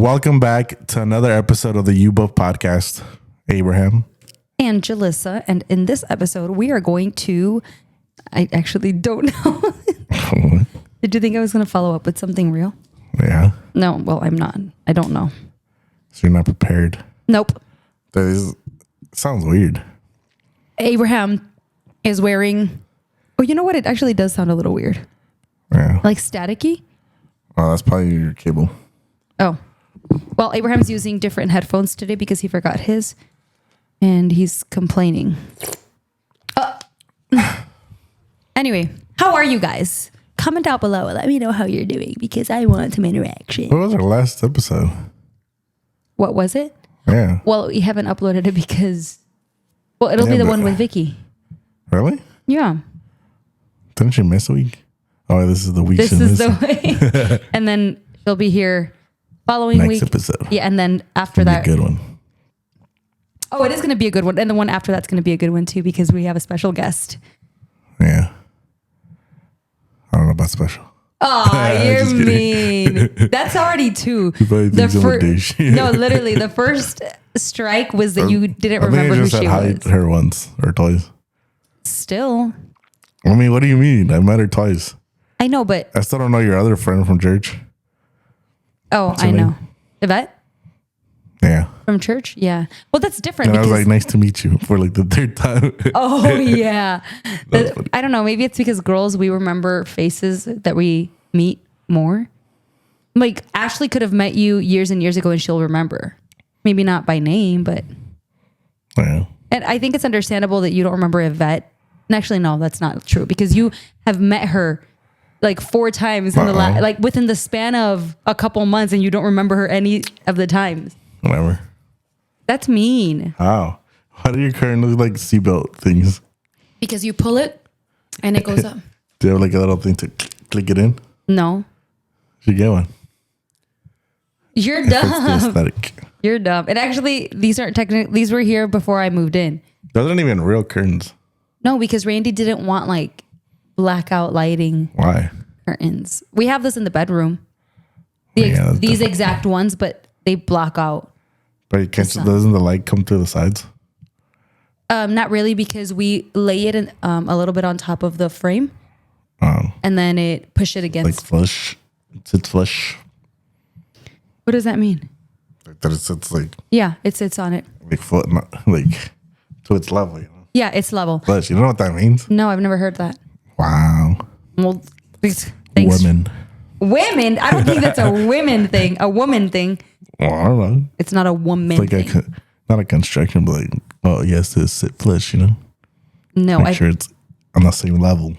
Welcome back to another episode of the UBOF podcast. Abraham. And Julissa. And in this episode, we are going to... I actually don't know. Did you think I was going to follow up with something real? Yeah. No, well, I'm not. I don't know. So you're not prepared? Nope. Sounds weird. Abraham is wearing... Oh, you know what? It actually does sound a little weird. Yeah. Like staticky? Oh, that's probably your cable. Oh. Well, Abraham's using different headphones today because he forgot his. And he's complaining. Anyway, how are you guys? Comment down below and let me know how you're doing because I want some interaction. What was our last episode? What was it? Yeah. Well, we haven't uploaded it because... Well, it'll be the one with Vicky. Really? Yeah. Didn't she miss a week? Oh, this is the week. This is the way. And then she'll be here following next week. episode. Yeah, and then after that... Be a good one. Oh, it is going to be a good one. And the one after that's going to be a good one too because we have a special guest. Yeah. I don't know about special. Oh, you're mean. That's already two. No, literally, the first strike was that you didn't remember who she was. Her once or twice. Still. I mean, what do you mean? I met her twice. I know, but I still don't know your other friend from church. Oh, I know. Yvette? Yeah. From church? Yeah. Well, that's different. And I was like, nice to meet you for like the third time. Oh, yeah. I don't know. Maybe it's because girls, we remember faces that we meet more. Like Ashley could have met you years and years ago and she'll remember. Maybe not by name, but. Yeah. And I think it's understandable that you don't remember Yvette. And actually, no, that's not true because you have met her like 4 times in like within the span of a couple months and you don't remember her any of the times. Whatever. That's mean. How? How do your current look like seatbelt things? Because you pull it and it goes up. Do you have like a little thing to click it in? No. You get one. You're dumb. You're dumb. And actually, these were here before I moved in. Those aren't even real curtains. No, because Randy didn't want like blackout lighting. Why? Curtains. We have this in the bedroom. These exact ones, but they block out. But doesn't the light come through the sides? Not really, because we lay it in, a little bit on top of the frame. Oh. And then it push it against. Like flush. It's flush. What does that mean? Like that it sits like. Yeah, it sits on it. Like foot, like to its level. You know? Yeah, it's level. Flush. You don't know what that means? No, I've never heard that. Wow. Well, thanks. Women? I don't think that's a women thing. A woman thing. Well, I don't know. It's not a woman thing. Not a construction, but like, oh, yes, to sit flush, you know? No. Make sure it's on the same level.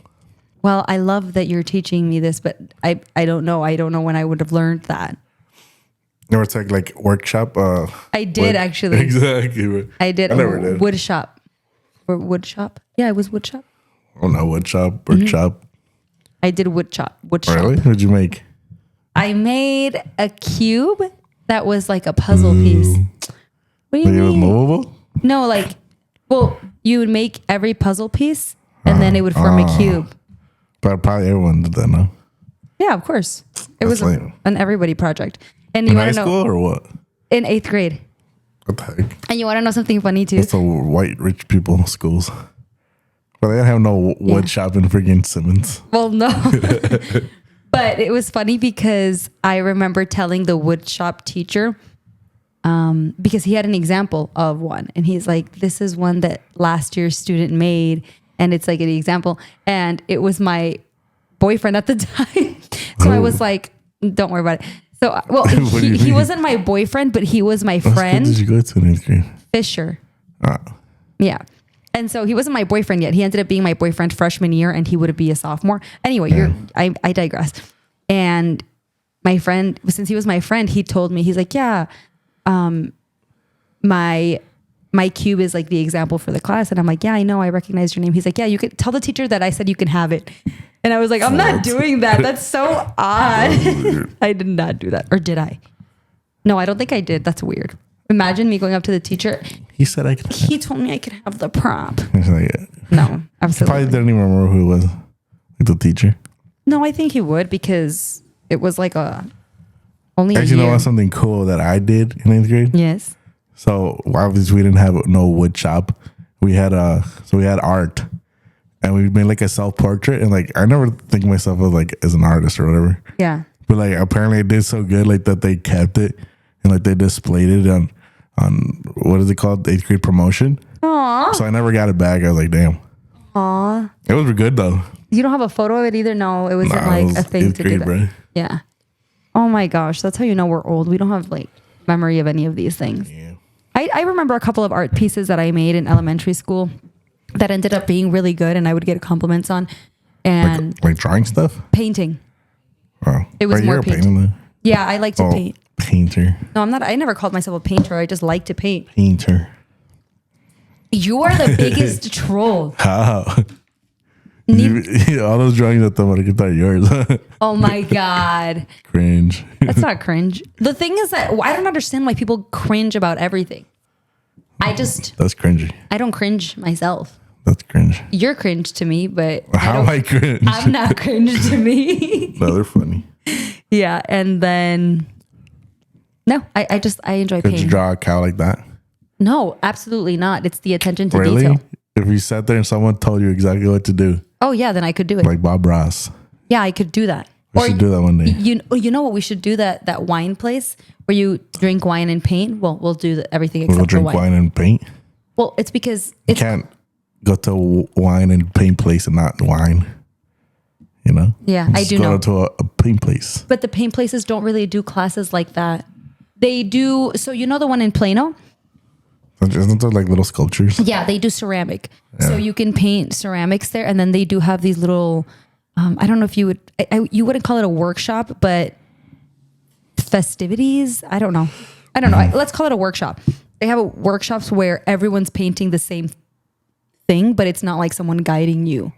Well, I love that you're teaching me this, but I don't know. I don't know when I would have learned that. You ever take like workshop? I did actually. Exactly. I did. I never did. Wood shop. Or wood shop. Yeah, it was wood shop. Oh, no, wood shop, workshop. I did wood shop. Really? What'd you make? I made a cube that was like a puzzle piece. What do you mean? It was movable? No, like, well, you would make every puzzle piece and then it would form a cube. But probably everyone did that, no? Yeah, of course. It was an everybody project. And in high school or what? In 8th grade. What the heck? And you want to know something funny too? That's the white rich people schools. But they don't have no wood shop in freaking Simmons. Well, no. But it was funny because I remember telling the wood shop teacher, because he had an example of one. And he's like, this is one that last year's student made. And it's like an example. And it was my boyfriend at the time. So I was like, don't worry about it. So, well, he wasn't my boyfriend, but he was my friend. What school did you go to in 8th grade? Fisher. Yeah. And so he wasn't my boyfriend yet. He ended up being my boyfriend freshman year and he would be a sophomore. Anyway, I digress. And my friend, since he was my friend, he told me, he's like, yeah, my cube is like the example for the class. And I'm like, yeah, I know. I recognize your name. He's like, yeah, you could tell the teacher that I said you can have it. And I was like, I'm not doing that. That's so odd. I did not do that. Or did I? No, I don't think I did. That's weird. Imagine me going up to the teacher. He said I could. He told me I could have the prop. Like, no, absolutely. Probably didn't even remember who it was. Like the teacher. No, I think he would because it was like a Only Actually, a you know year. what's something cool that I did in 8th grade? Yes. So obviously we didn't have no wood shop. We had art, and we made like a self portrait. And like I never think of myself as like as an artist or whatever. Yeah. But like apparently it did so good like that they kept it and like they displayed it on what is it called, 8th grade promotion. Aw. So I never got it back. I was like, damn. Aw. It was good though. You don't have a photo of it either? No, it wasn't Nah, like it was a thing 8th to grade, do that. bro. Yeah. Oh my gosh. That's how you know we're old. We don't have like memory of any of these things. Yeah. I remember a couple of art pieces that I made in elementary school that ended up being really good and I would get compliments on. And Like drawing stuff. painting. Oh, It was Right, more you're a painting. painter. Yeah, I like to paint. Painter. No, I'm not. I never called myself a painter. I just like to paint. Painter. You are the biggest troll. How? All those drawings at the I thought yours. Oh my God. Cringe. That's not cringe. The thing is that I don't understand why people cringe about everything. That's cringy. I don't cringe myself. That's cringe. You're cringe to me, but How am I cringe? I'm not cringe to me. No, they're funny. Yeah. And then, no, I enjoy Could painting. you draw a cow like that? No, absolutely not. It's the attention to Really? detail. If you sat there and someone told you exactly what to do, Oh yeah, then I could do it. like Bob Ross, Yeah, I could do that. we should do that one day. You know what we should do, that wine place where you drink wine and paint. Well, we'll do everything except We'll for drink wine. wine and paint. Well, it's because You it's can't go to a wine and paint place and not wine. You know? Yeah, I do go know. to a paint place. but the paint places don't really do classes like that. They do. So you know the one in Plano? Isn't there like little sculptures? Yeah, they do ceramic. So you can paint ceramics there, and then they do have these little. I don't know if you would. You wouldn't call it a workshop, but festivities. I don't know. Let's call it a workshop. They have workshops where everyone's painting the same thing, but it's not like someone guiding you.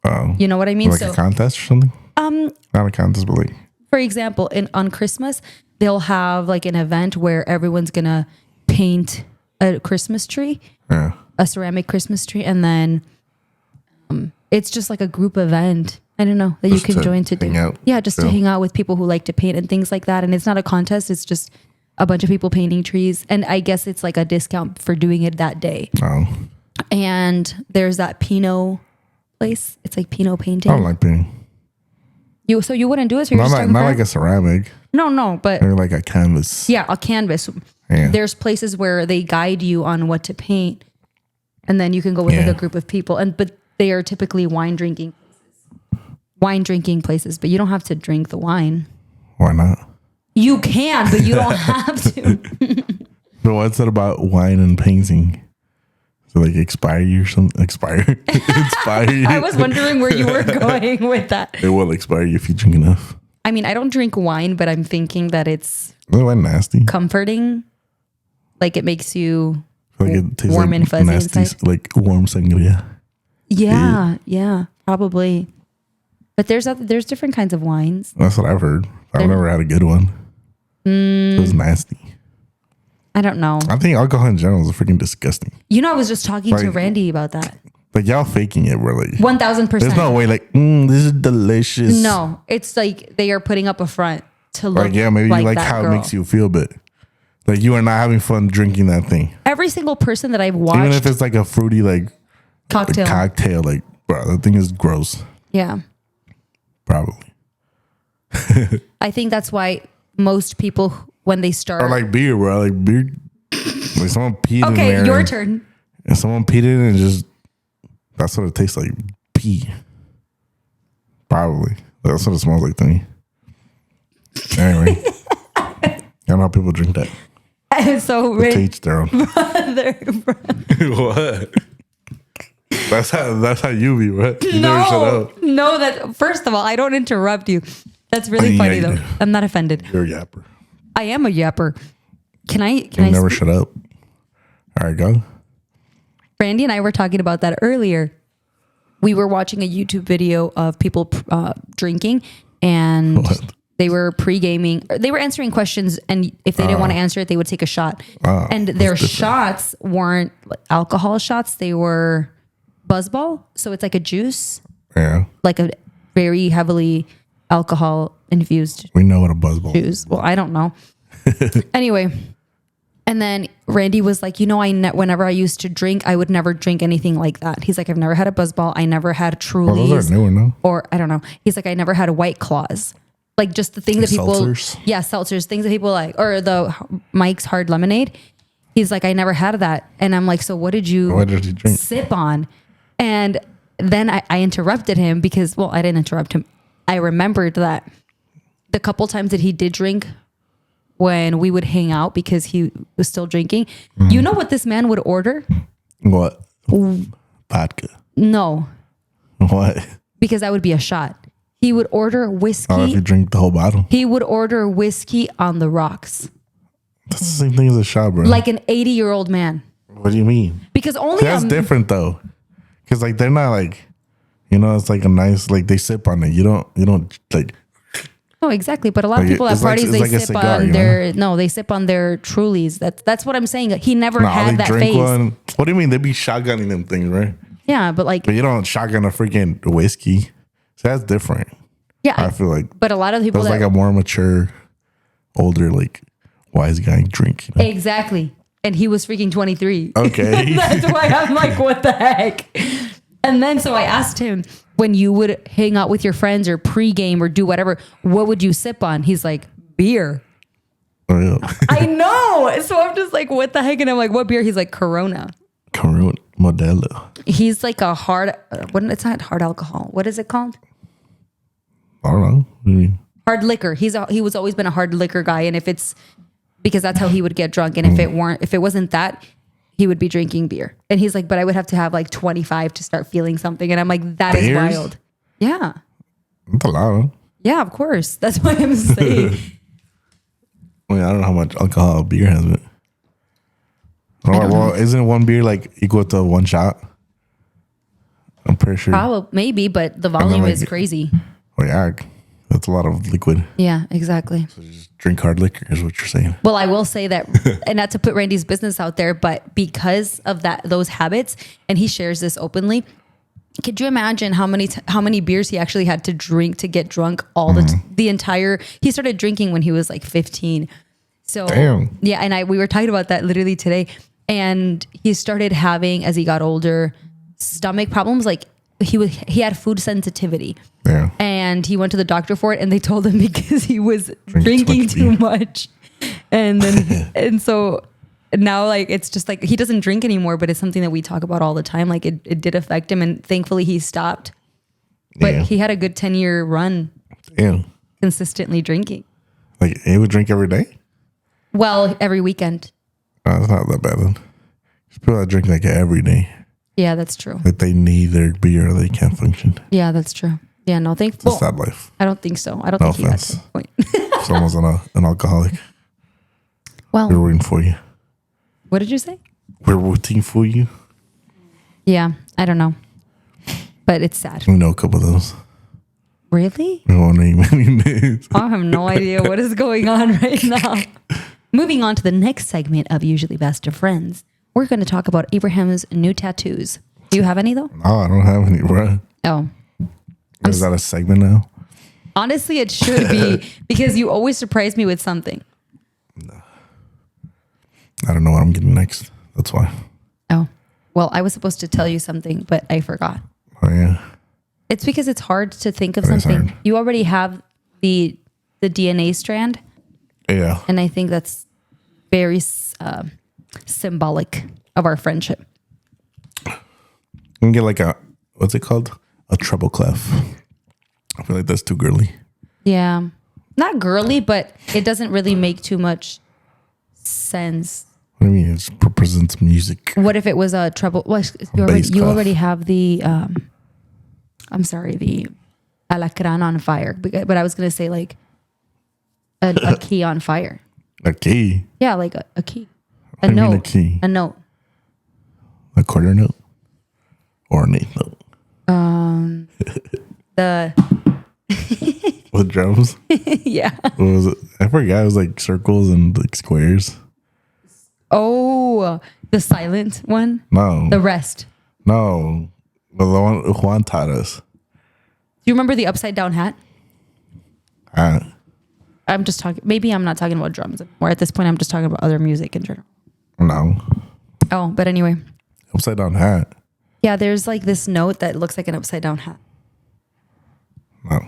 Oh, You know what I mean? like a contest or something? Not a contest, but like For example, on Christmas, they'll have like an event where everyone's gonna paint a Christmas tree, yeah. a ceramic Christmas tree, and then it's just like a group event. I don't know that you Just can to join to hang do. out. Yeah, just to Yeah. hang out with people who like to paint and things like that. And it's not a contest; it's just a bunch of people painting trees. And I guess it's like a discount for doing it that day. Oh, And there's that Pinot place. It's like Pinot painting. I don't like painting. So you wouldn't do it? So you're Not just like, talking not crap? like a ceramic. No, but Or like a canvas. yeah, a canvas. Yeah. There's places where they guide you on what to paint, and then you can go with like Yeah. a group of people. But they are typically wine drinking places. But you don't have to drink the wine. Why not? You can, but you don't have to. But what's it about wine and painting? So like expire you or something? Expire you. I was wondering where you were going with that. It will expire you if you drink enough. I mean, I don't drink wine, but I'm thinking that it's Isn't wine nasty? comforting. Like it makes you I feel like it tastes warm like and fuzzy nasty, inside. like warm sangria. Yeah, probably. But there's different kinds of wines. That's what I've heard. I've never had a good one. It was nasty. I don't know. I think alcohol in general is freaking disgusting. You know, I was just talking to Like- Randy about that. Like y'all faking it, bro. Like 1,000%. there's no way. Like this is delicious. No, it's like they are putting up a front to look Like yeah, maybe you like that how girl. it makes you feel, but like you are not having fun drinking that thing. Every single person that I've Even watched if it's like a fruity like cocktail. cocktail, like bro, that thing is gross. Yeah. Probably. I think that's why most people, when they start. Or like beer, bro. Like beer. Like someone peed in there. Okay, your turn. And someone peed in it and just that's what it tastes like. Pee. Probably. That's what it smells like to me. Anyway. I don't know how people drink that. So To each their own. brother. What? That's how you be, right? You never shut up. No, that first of all, I don't interrupt you. That's really Yeah, funny you though. do. I'm not offended. You're a yapper. I am a yapper. Can I You never speak? shut up. All right, go. Randy and I were talking about that earlier. We were watching a YouTube video of people drinking, and What? they were pre-gaming. They were answering questions, and if they didn't want to answer it, they would take a shot. And their shots weren't alcohol shots; they were buzzball. So it's like a juice, Yeah. like a very heavily alcohol infused We know what a buzzball is. juice. Well, I don't know. Anyway, and then Randy was like, whenever I used to drink, I would never drink anything like that. He's like, I've never had a buzzball. I never had Trulies. Those are newer, no? Or I don't know. He's like, I never had a White Claws. Like just the thing that people, seltzers? Yeah, seltzers, things that people like, or the Mike's Hard Lemonade. He's like, I never had that. And I'm like, so what did you drink? sip on? And then I interrupted him because, well, I didn't interrupt him. I remembered that the couple times that he did drink when we would hang out because he was still drinking. You know what this man would order? What? Vodka. No. What? Because that would be a shot. He would order whiskey. Oh, if you drink the whole bottle. He would order whiskey on the rocks. That's the same thing as a shot, bro. Like an 80-year-old man. What do you mean? Because only That's different though. Because like they're not like, it's like a nice, like they sip on it. You don't like. Oh, exactly. But a lot of people at parties, they sip on they sip on their Trulies. That's what I'm saying. He never had that phase. What do you mean? They be shotgunning them things, right? Yeah, but you don't shotgun a freaking whiskey. So that's different. Yeah. I feel like. But a lot of people that's like a more mature, older, like wise guy drink. Exactly. And he was freaking 23. Okay. That's why I'm like, what the heck? And then so I asked him, when you would hang out with your friends or pregame or do whatever, what would you sip on? He's like, beer. Oh, yeah. I know. So I'm just like, what the heck? And I'm like, what beer? He's like, Corona. Corona Modelo. He's like a hard, it's not hard alcohol. What is it called? I don't know. What do you mean? Hard liquor. He was always been a hard liquor guy. And if it's, because that's how he would get drunk. And if it wasn't that, he would be drinking beer. And he's like, but I would have to have like 25 to start feeling something. And I'm like, that is wild. Yeah. That's a lot, huh? Yeah, of course. That's what I'm saying. I don't know how much alcohol beer has, but well, isn't one beer like equal to one shot? I'm pretty sure. Probably, maybe, but the volume is crazy. Oh yeah, that's a lot of liquid. Yeah, exactly. So just drink hard liquor is what you're saying. Well, I will say that, and not to put Randy's business out there, but because of those habits, and he shares this openly. Could you imagine how many beers he actually had to drink to get drunk all the entire? He started drinking when he was like 15. So damn. Yeah, and we were talking about that literally today. And he started having, as he got older, stomach problems. Like he had food sensitivity. Yeah. And he went to the doctor for it, and they told him because he was drinking too much. And then and so now, like, it's just like he doesn't drink anymore, but it's something that we talk about all the time. Like it did affect him, and thankfully he stopped. But he had a good 10-year run. Damn. Consistently drinking. Like he would drink every day? Well, every weekend. Oh, it's not that bad then. There's people that drink like every day. Yeah, that's true. Like they need their beer or they can't function. Yeah, that's true. Yeah, no, It's a sad life. I don't think so. I don't think he got to that point. Someone's an alcoholic. Well, we're rooting for you. What did you say? We're rooting for you. Yeah, I don't know. But it's sad. We know a couple of those. Really? We won't name any names. I have no idea what is going on right now. Moving on to the next segment of Usually Best of Friends, we're going to talk about Abraham's new tattoos. Do you have any, though? No, I don't have any, bro. Oh. Is that a segment now? Honestly, it should be, because you always surprise me with something. No. I don't know what I'm getting next. That's why. Oh. Well, I was supposed to tell you something, but I forgot. Oh, yeah. It's because it's hard to think of something. You already have the DNA strand. Yeah. And I think that's very symbolic of our friendship. You can get like what's it called? A treble clef. I feel like that's too girly. Yeah. Not girly, but it doesn't really make too much sense. What do you mean? It represents music. What if it was a treble? Well, you already have the, I'm sorry, the alacran on fire. But I was going to say like a key on fire. A key? Yeah, like a key. A note. A key? A note. A quarter note? Or an eighth note? The... With drums? Yeah. What was it? I forgot. It was like circles and like squares. Oh, the silent one? No. The rest? No. The one Juan taught us. Do you remember the upside down hat? I'm just talking. Maybe I'm not talking about drums. Or at this point, I'm just talking about other music in general. No. Oh, but anyway. Upside down hat. Yeah, there's like this note that looks like an upside down hat. No.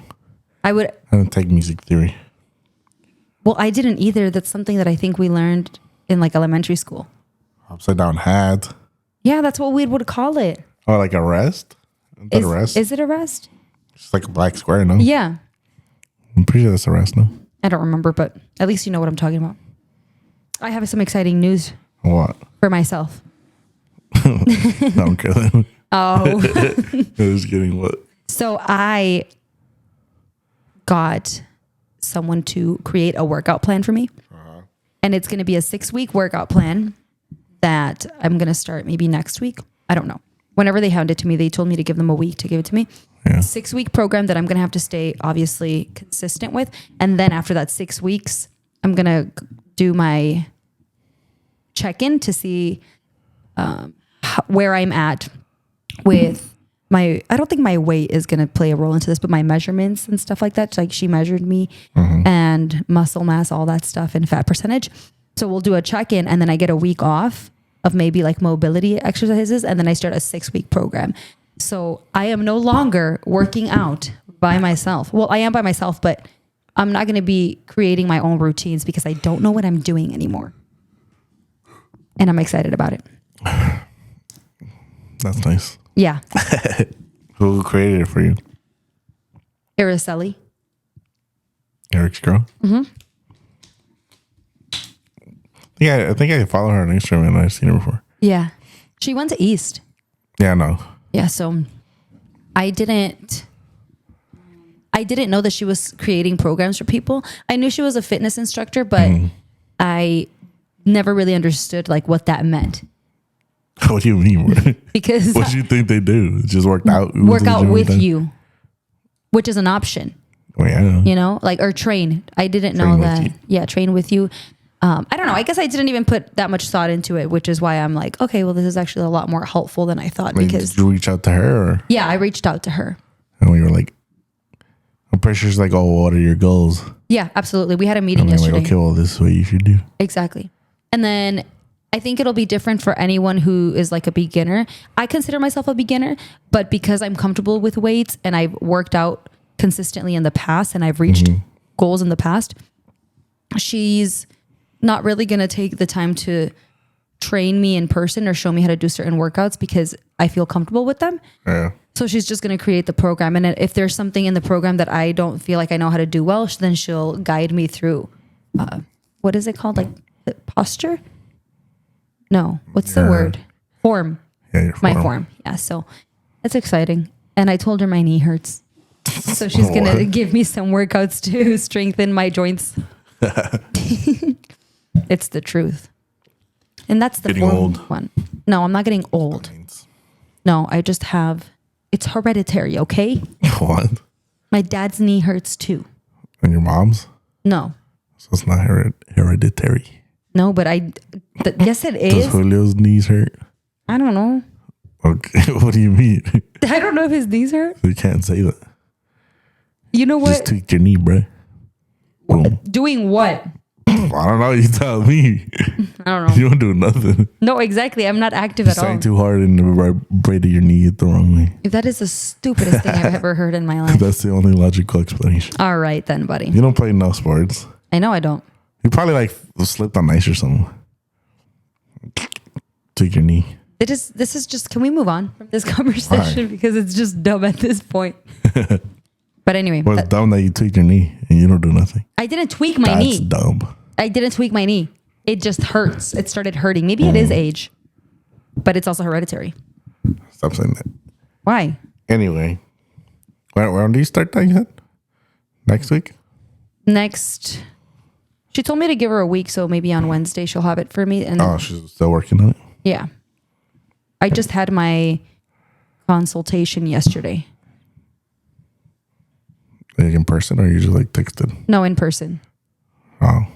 I didn't take music theory. Well, I didn't either. That's something that I think we learned in like elementary school. Upside down hat. Yeah, that's what we would call it. Oh, like a rest? Is it a rest? It's like a black square, no? Yeah. I'm pretty sure that's a rest, no? I don't remember, but at least you know what I'm talking about. I have some exciting news. What? For myself. No, I'm kidding. Oh. I was kidding. What? So I got someone to create a workout plan for me. And it's going to be a 6-week workout plan that I'm going to start maybe next week. I don't know. Whenever they handed it to me, they told me to give them a week to give it to me. Yeah. 6-week program that I'm going to have to stay obviously consistent with. And then after that 6 weeks, I'm going to do my check-in to see where I'm at with I don't think my weight is going to play a role into this, but my measurements and stuff like that. Like she measured me and muscle mass, all that stuff, and fat percentage. So we'll do a check-in and then I get a week off of maybe like mobility exercises. And then I start a 6-week program. So I am no longer working out by myself. Well, I am by myself, but I'm not going to be creating my own routines because I don't know what I'm doing anymore. And I'm excited about it. That's nice. Yeah. Who created it for you? Araceli. Eric's girl? Mm-hmm. Yeah, I think I follow her on Instagram and I've seen her before. Yeah. She went to East. Yeah, I know. Yeah, so I didn't know that she was creating programs for people. I knew she was a fitness instructor, but I never really understood like what that meant. What do you mean? Bro? Because what do you think they do? Just work out with you, which is an option. Oh, yeah. You know, like or train. I didn't know that. Yeah, train with you. I don't know. I guess I didn't even put that much thought into it, which is why I'm like, okay, well, this is actually a lot more helpful than I thought. Like, because did you reach out to her? Or? Yeah, I reached out to her. And we were like, I'm pretty sure she's like, oh, what are your goals? Yeah, absolutely. We had a meeting and yesterday. Like, okay, well, this is what you should do. Exactly. And then I think it'll be different for anyone who is like a beginner. I consider myself a beginner, but because I'm comfortable with weights and I've worked out consistently in the past and I've reached goals in the past, she's not really going to take the time to train me in person or show me how to do certain workouts because I feel comfortable with them. Yeah. So she's just going to create the program. And if there's something in the program that I don't feel like I know how to do well, then she'll guide me through, what is it called? Like the posture? No. What's the word? Form. Yeah, your form. My form. Yeah. So that's exciting. And I told her my knee hurts. So she's going to give me some workouts to strengthen my joints. It's the truth. And that's the getting old one. No, I'm not getting old. No, I just have, it's hereditary, okay? What? My dad's knee hurts too. And your mom's? No. So it's not hereditary. No, but yes, it is. Does Julio's knees hurt? I don't know. Okay, what do you mean? I don't know if his knees hurt. You can't say that. You know what? Just tweak your knee, bro. Boom. Doing what? I don't know. You tell me. I don't know. You don't do nothing. No, exactly. I'm not active at all. Saying too hard and vibrated your knee the wrong way. That is the stupidest thing I've ever heard in my life. That's the only logical explanation. All right then, buddy. You don't play enough sports. I know I don't. You probably like slipped on ice or something. Tweak your knee. This is just, can we move on from this conversation? Right. Because it's just dumb at this point. But anyway. Well, it's dumb that you tweak your knee and you don't do nothing. I didn't tweak my knee. That's dumb. I didn't tweak my knee. It just hurts. It started hurting. Maybe it is age, but it's also hereditary. Stop saying that. Why? Anyway, when do you start that yet? Next week? Next. She told me to give her a week, so maybe on Wednesday she'll have it for me. And she's still working on it? Yeah. I just had my consultation yesterday. Like in person or you just like texted? No, in person. Oh,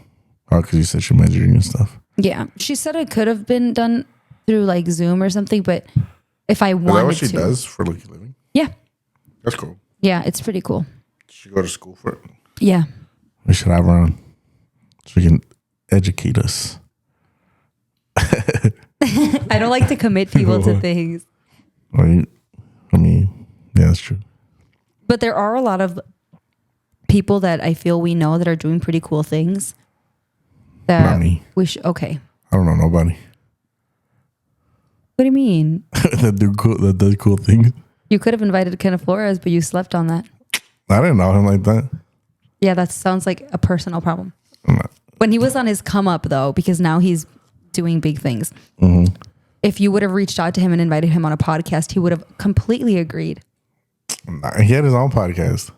because you said you're measuring and stuff. Yeah. She said it could have been done through like Zoom or something, but if I wanted to. Is that what she does for like a living? Yeah. That's cool. Yeah, it's pretty cool. Did she go to school for it? Yeah. We should have her on so she can educate us. I don't like to commit people to things. Right? I mean, yeah, that's true. But there are a lot of people that I feel we know that are doing pretty cool things. That Not me. Okay. I don't know nobody What do you mean? that does cool things. You could have invited Kenneth Flores, but you slept on that. I didn't know him like that. Yeah, that sounds like a personal problem. I'm not. When he was on his come up, though, because now he's doing big things. Mm-hmm. If you would have reached out to him and invited him on a podcast, he would have completely agreed. He had his own podcast.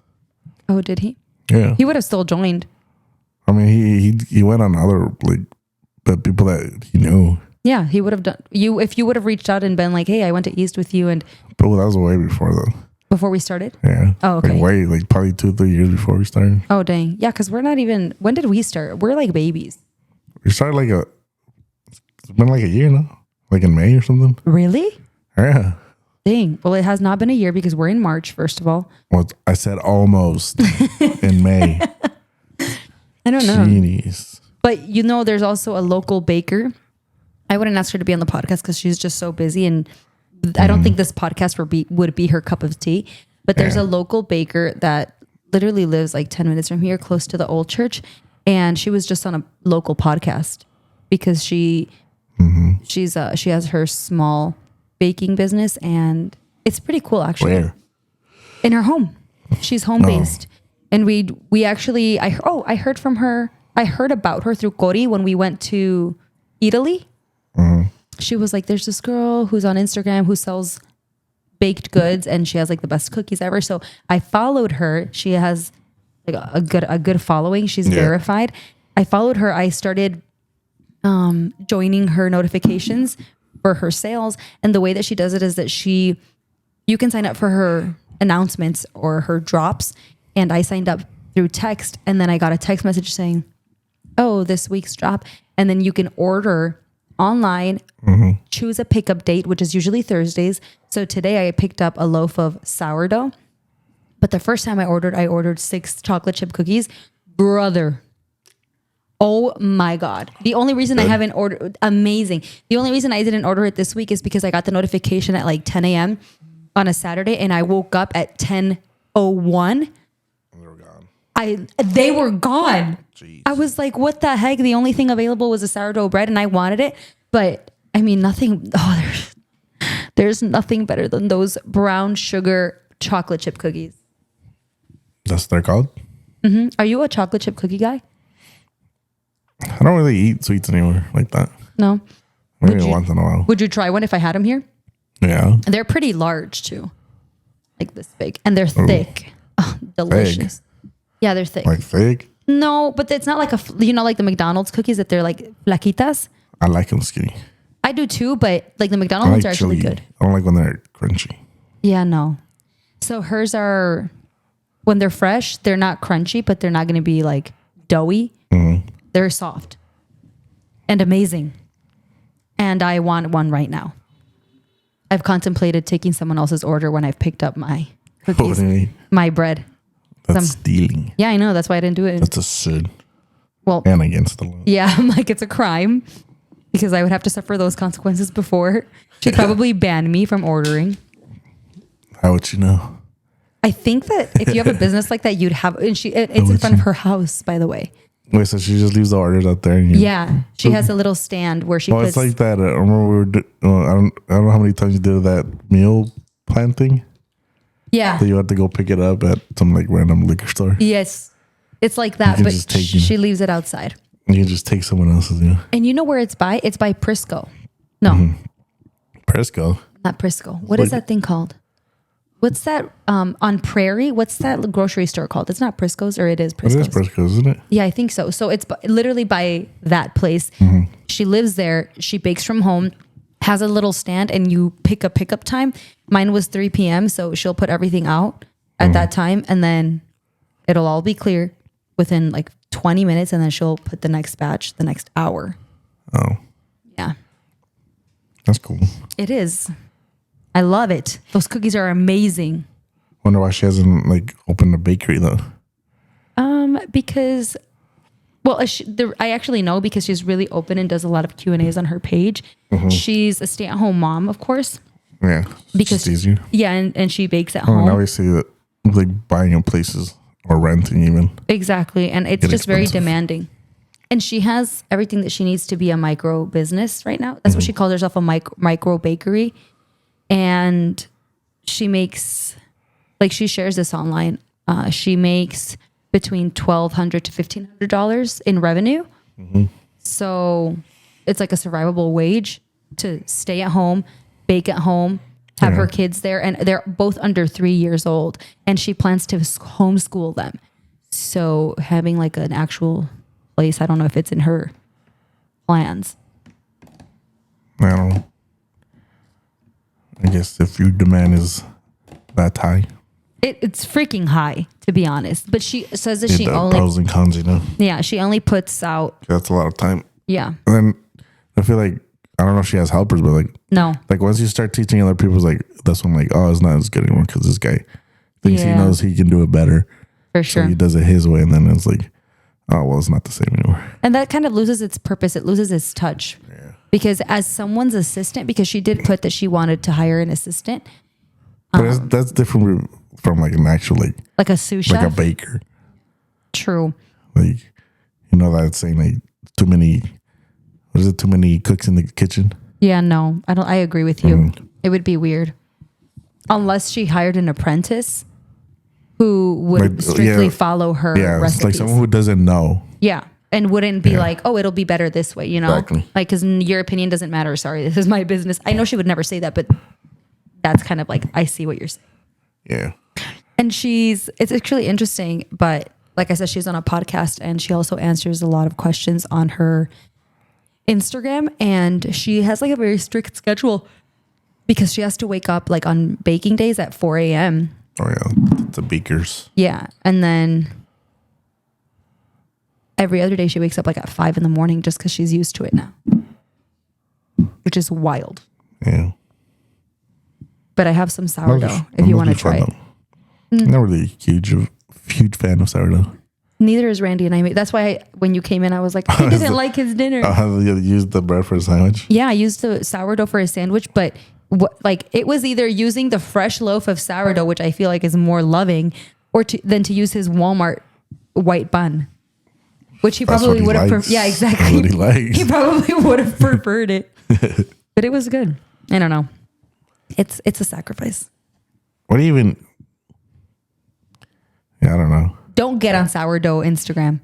Oh, did he? Yeah. He would have still joined. I mean, he went on other but people that he knew. Yeah, he would have done. If you would have reached out and been like, "Hey, I went to East with you," and But that was way before though. before we started. Yeah. Oh, okay. Probably 2-3 years before we started. Oh, dang. Yeah, because we're not even. When did we start? We're like babies. We started it's been like a year now, like in May or something. Really? Yeah. Dang. Well, it has not been a year because we're in March. First of all, Well, I said almost in May. I don't know. Genius. But there's also a local baker. I wouldn't ask her to be on the podcast because she's just so busy, and I don't think this podcast would be her cup of tea. But there's a local baker that literally lives like 10 minutes from here, close to the old church, and she was just on a local podcast because she has her small baking business, and it's pretty cool actually. Where? In her home. She's home based, and we actually I heard from her. I heard about her through Cori when we went to Italy. She was like, there's this girl who's on Instagram who sells baked goods and she has like the best cookies ever. So I followed her. She has like a good following. She's verified. I followed her. I started joining her notifications for her sales. And the way that she does it is that you can sign up for her announcements or her drops. And I signed up through text, and then I got a text message saying, oh, this week's drop. And then you can order online, choose a pickup date, which is usually Thursdays. So today I picked up a loaf of sourdough. But the first time I ordered 6 chocolate chip cookies. Brother. Oh my God. The only reason I haven't ordered, amazing. The only reason I didn't order it this week is because I got the notification at like 10 a.m. on a Saturday, and I woke up at 10:01. They were gone. Jeez. I was like, what the heck? The only thing available was a sourdough bread, and I wanted it. But I mean, there's nothing better than those brown sugar chocolate chip cookies. That's what they're called? Mm-hmm. Are you a chocolate chip cookie guy? I don't really eat sweets anymore like that. No. Maybe once in a while. Would you try one if I had them here? Yeah. They're pretty large too. Like this big. And they're thick. Oh, delicious. Thick. Yeah, they're thick. Like thick? No, but it's not like like the McDonald's cookies that they're like flaquitas. I like them skinny. I do too, but like the McDonald's ones are actually good. I don't like when they're crunchy. Yeah, no. So hers are, when they're fresh, they're not crunchy, but they're not going to be like doughy. Mm-hmm. They're soft and amazing. And I want one right now. I've contemplated taking someone else's order when I've picked up my cookies, my bread. That's stealing. Yeah, I know. That's why I didn't do it. That's a sin. Well, and against the law. Yeah, I'm like, it's a crime because I would have to suffer those consequences before. She'd probably ban me from ordering. How would you know? I think that if you have a business like that, you'd have, and it's in front of her house, by the way. Wait, so she just leaves the orders out there? Yeah, she has a little stand where she puts. It's like that. I remember I don't know how many times you did that meal plan thing. Yeah. So you have to go pick it up at some like random liquor store. Yes. It's like that, but she leaves it outside. You can just take someone else's, yeah. And you know where it's by? It's by Prisco. No. Mm-hmm. Prisco? Not Prisco. What is that thing called? What's that on Prairie? What's that grocery store called? It's not Prisco's, or it is Prisco's? It is Prisco's, isn't it? Yeah, I think so. So it's literally by that place. Mm-hmm. She lives there. She bakes from home, has a little stand, and you pick a pickup time. Mine was 3 p.m., so she'll put everything out at that time, and then it'll all be clear within like 20 minutes, and then she'll put the next batch the next hour. Oh. Yeah. That's cool. It is. I love it. Those cookies are amazing. Wonder why she hasn't like opened a bakery though. Because, well, I actually know because she's really open and does a lot of Q&As on her page. She's a stay-at-home mom, of course. Yeah. Because it's easier. Yeah, and she bakes at Oh, home. now we see that like buying in places or renting even. Exactly. And it's just very expensive. demanding. And she has everything that she needs to be a micro business right now. That's what she calls herself, a micro bakery. And she makes, like she shares this online. She makes between $1,200 to $1,500 in revenue. So it's like a survivable wage to stay at home, bake at home, have her kids there. And they're both under 3 years old. And she plans to homeschool them. So having like an actual place, I don't know if it's in her plans. I don't know. I guess if your demand is that high. It's freaking high, to be honest. But she says that she the only... pros and cons, you know? Yeah, she only puts out... That's a lot of time. Yeah. And then I feel like, I don't know if she has helpers, but like... No. Like once you start teaching other people, it's like, that's when I'm like, oh, it's not as good anymore because this guy thinks he knows he can do it better. For sure. So he does it his way. And then it's like, oh, well, it's not the same anymore. And that kind of loses its purpose. It loses its touch. Yeah. Because as someone's assistant, because she did put that she wanted to hire an assistant. But that's different from like an actual like a sous chef. Like a baker. True. Like, you know that saying like too many cooks in the kitchen? Yeah, no. I agree with you. It would be weird. Unless she hired an apprentice who would strictly follow her recipes. It's like someone who doesn't know. Yeah. And wouldn't be like, oh, it'll be better this way, you know? Exactly. Like, because your opinion doesn't matter. Sorry, this is my business. I know she would never say that, but that's kind of like, I see what you're saying. Yeah. And it's actually interesting, but like I said, she's on a podcast and she also answers a lot of questions on her Instagram. And she has like a very strict schedule because she has to wake up like on baking days at 4 a.m. Oh, yeah. The bakers. Yeah. And then every other day she wakes up like at 5 a.m. just because she's used to it now, which is wild. Yeah. But I have some sourdough if you want to try it. I'm not really a huge fan of sourdough. Neither is Randy and I. That's why when you came in, I was like, he didn't like his dinner. Have you used the bread for a sandwich? Yeah, I used the sourdough for a sandwich, but it was either using the fresh loaf of sourdough, which I feel like is more loving, or than to use his Walmart white bun, which he probably would have. Yeah, exactly. That's what he likes. He probably would have preferred it, but it was good. I don't know. It's a sacrifice. What do you even? Yeah, I don't know. Don't get on sourdough Instagram.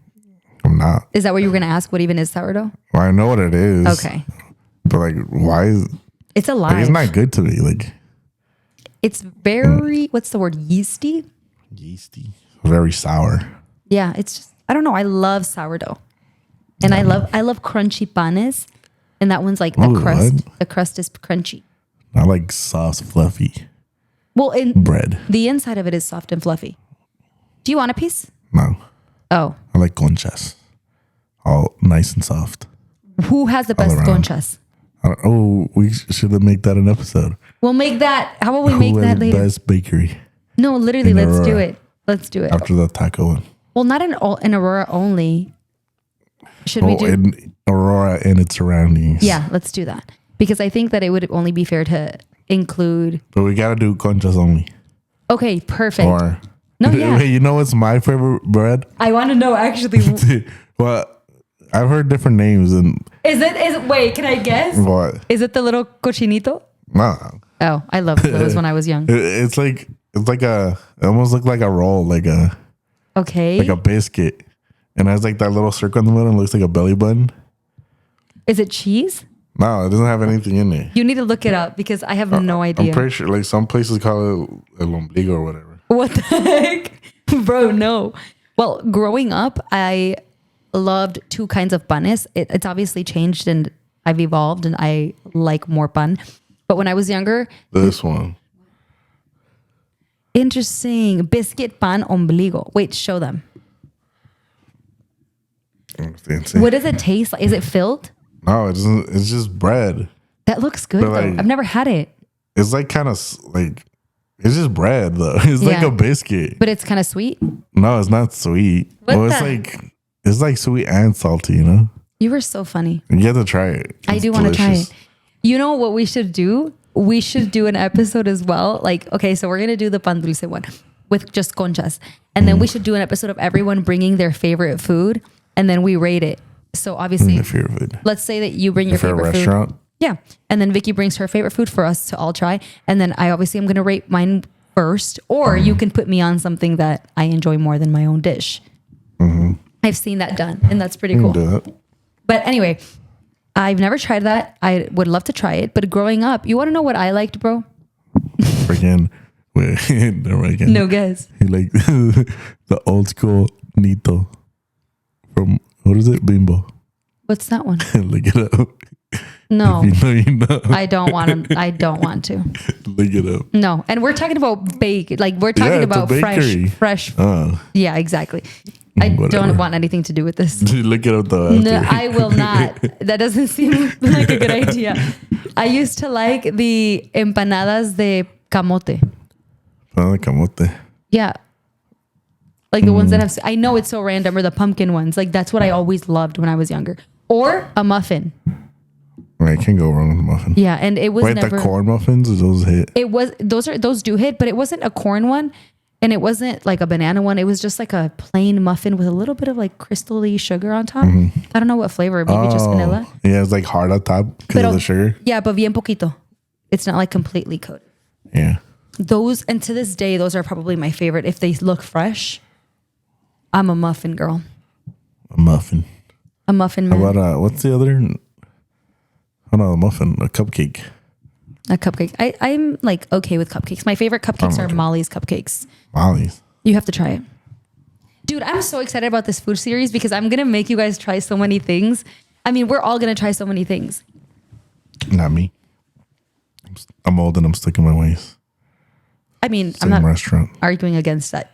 I'm not. Is that what you were going to ask? What even is sourdough? Well, I know what it is. Okay. But like, why is it's a lie? Like, it's not good to me. Like, it's very what's the word? Yeasty. Yeasty. Very sour. Yeah, it's just I don't know. I love sourdough, and I love crunchy panes, and that one's like the crust. What? The crust is crunchy. I like soft, fluffy. Well, bread. The inside of it is soft and fluffy. Do you want a piece? No. Oh. I like conchas. All nice and soft. Who has the best conchas? We should make that an episode. We'll make that. How about we make that later? Best bakery. No, literally, let's do it. Let's do it. After the taco one. Well, not in Aurora only. Should we do in Aurora and its surroundings? Yeah, let's do that. Because I think that it would only be fair to include. But we gotta do conchas only. Okay, perfect. Or no, yeah. Wait, you know what's my favorite bread? I want to know actually. Well, I've heard different names and. Is wait? Can I guess? What? Is it the little cochinito? No. Oh, I loved those when I was young. It's like it almost looked like a roll, like a biscuit, and it has like that little circle in the middle and looks like a belly button. Is it cheese? No, it doesn't have anything in it. You need to look it up because I have no idea. I'm pretty sure like some places call it el ombligo or whatever. What the heck? Bro, no. Well, growing up, I loved two kinds of panes. It's obviously changed and I've evolved and I like more pan. But when I was younger... This one. Interesting. Biscuit pan ombligo. Wait, show them. What does it taste like? Is it filled? No, it doesn't. It's just bread. That looks good though. I've never had it. It's like kind of like It's just bread though. It's like Yeah. a biscuit. But it's kind of sweet. No, it's not sweet. What Well, it's like sweet and salty, you know? You were so funny. You have to try it. I do want to try it. You know what we should do? We should do an episode as well. Like, okay, so we're going to do the pan dulce one with just conchas. And then we should do an episode of everyone bringing their favorite food and then we rate it. So obviously, let's say that you bring your favorite restaurant. food. Yeah. And then Vicky brings her favorite food for us to all try. And then I obviously am going to rate mine first. Or you can put me on something that I enjoy more than my own dish. I've seen that done. And that's pretty cool. Do that. But anyway, I've never tried that. I would love to try it. But growing up, you want to know what I liked, bro? Freaking, never again. No guess. He like the old school Nito from, what is it? Bimbo. What's that one? Look it up. No. If you know. I don't want to. I don't want to. Look it up. No. And we're talking about bake. Like we're talking it's a about bakery. fresh. Oh. Yeah, exactly. I don't want anything to do with this. Look it up though. No, I will not. That doesn't seem like a good idea. I used to like the empanadas de camote. Camote. Yeah. Like the ones that have, I know it's so random, or the pumpkin ones. Like that's what I always loved when I was younger. Or a muffin. Right, can't go wrong with a muffin. Yeah, and it was never. The corn muffins, those hit. It was those do hit, but it wasn't a corn one, and it wasn't like a banana one. It was just like a plain muffin with a little bit of like crystally sugar on top. I don't know what flavor, maybe just vanilla. Yeah, it's like hard on top because of the sugar. Yeah, but bien poquito. It's not like completely coated. Yeah. Those, and to this day, those are probably my favorite. If they look fresh, I'm a muffin girl. A muffin. A muffin man. How about what's the other? Oh no, a muffin, a cupcake. A cupcake. I'm like okay with cupcakes. My favorite cupcakes are Molly's cupcakes. Molly's. You have to try it. Dude, I'm so excited about this food series because I'm going to make you guys try so many things. I mean, we're all going to try so many things. Not me. I'm old and I'm stuck in my ways. I mean, Same I'm not restaurant. arguing against that.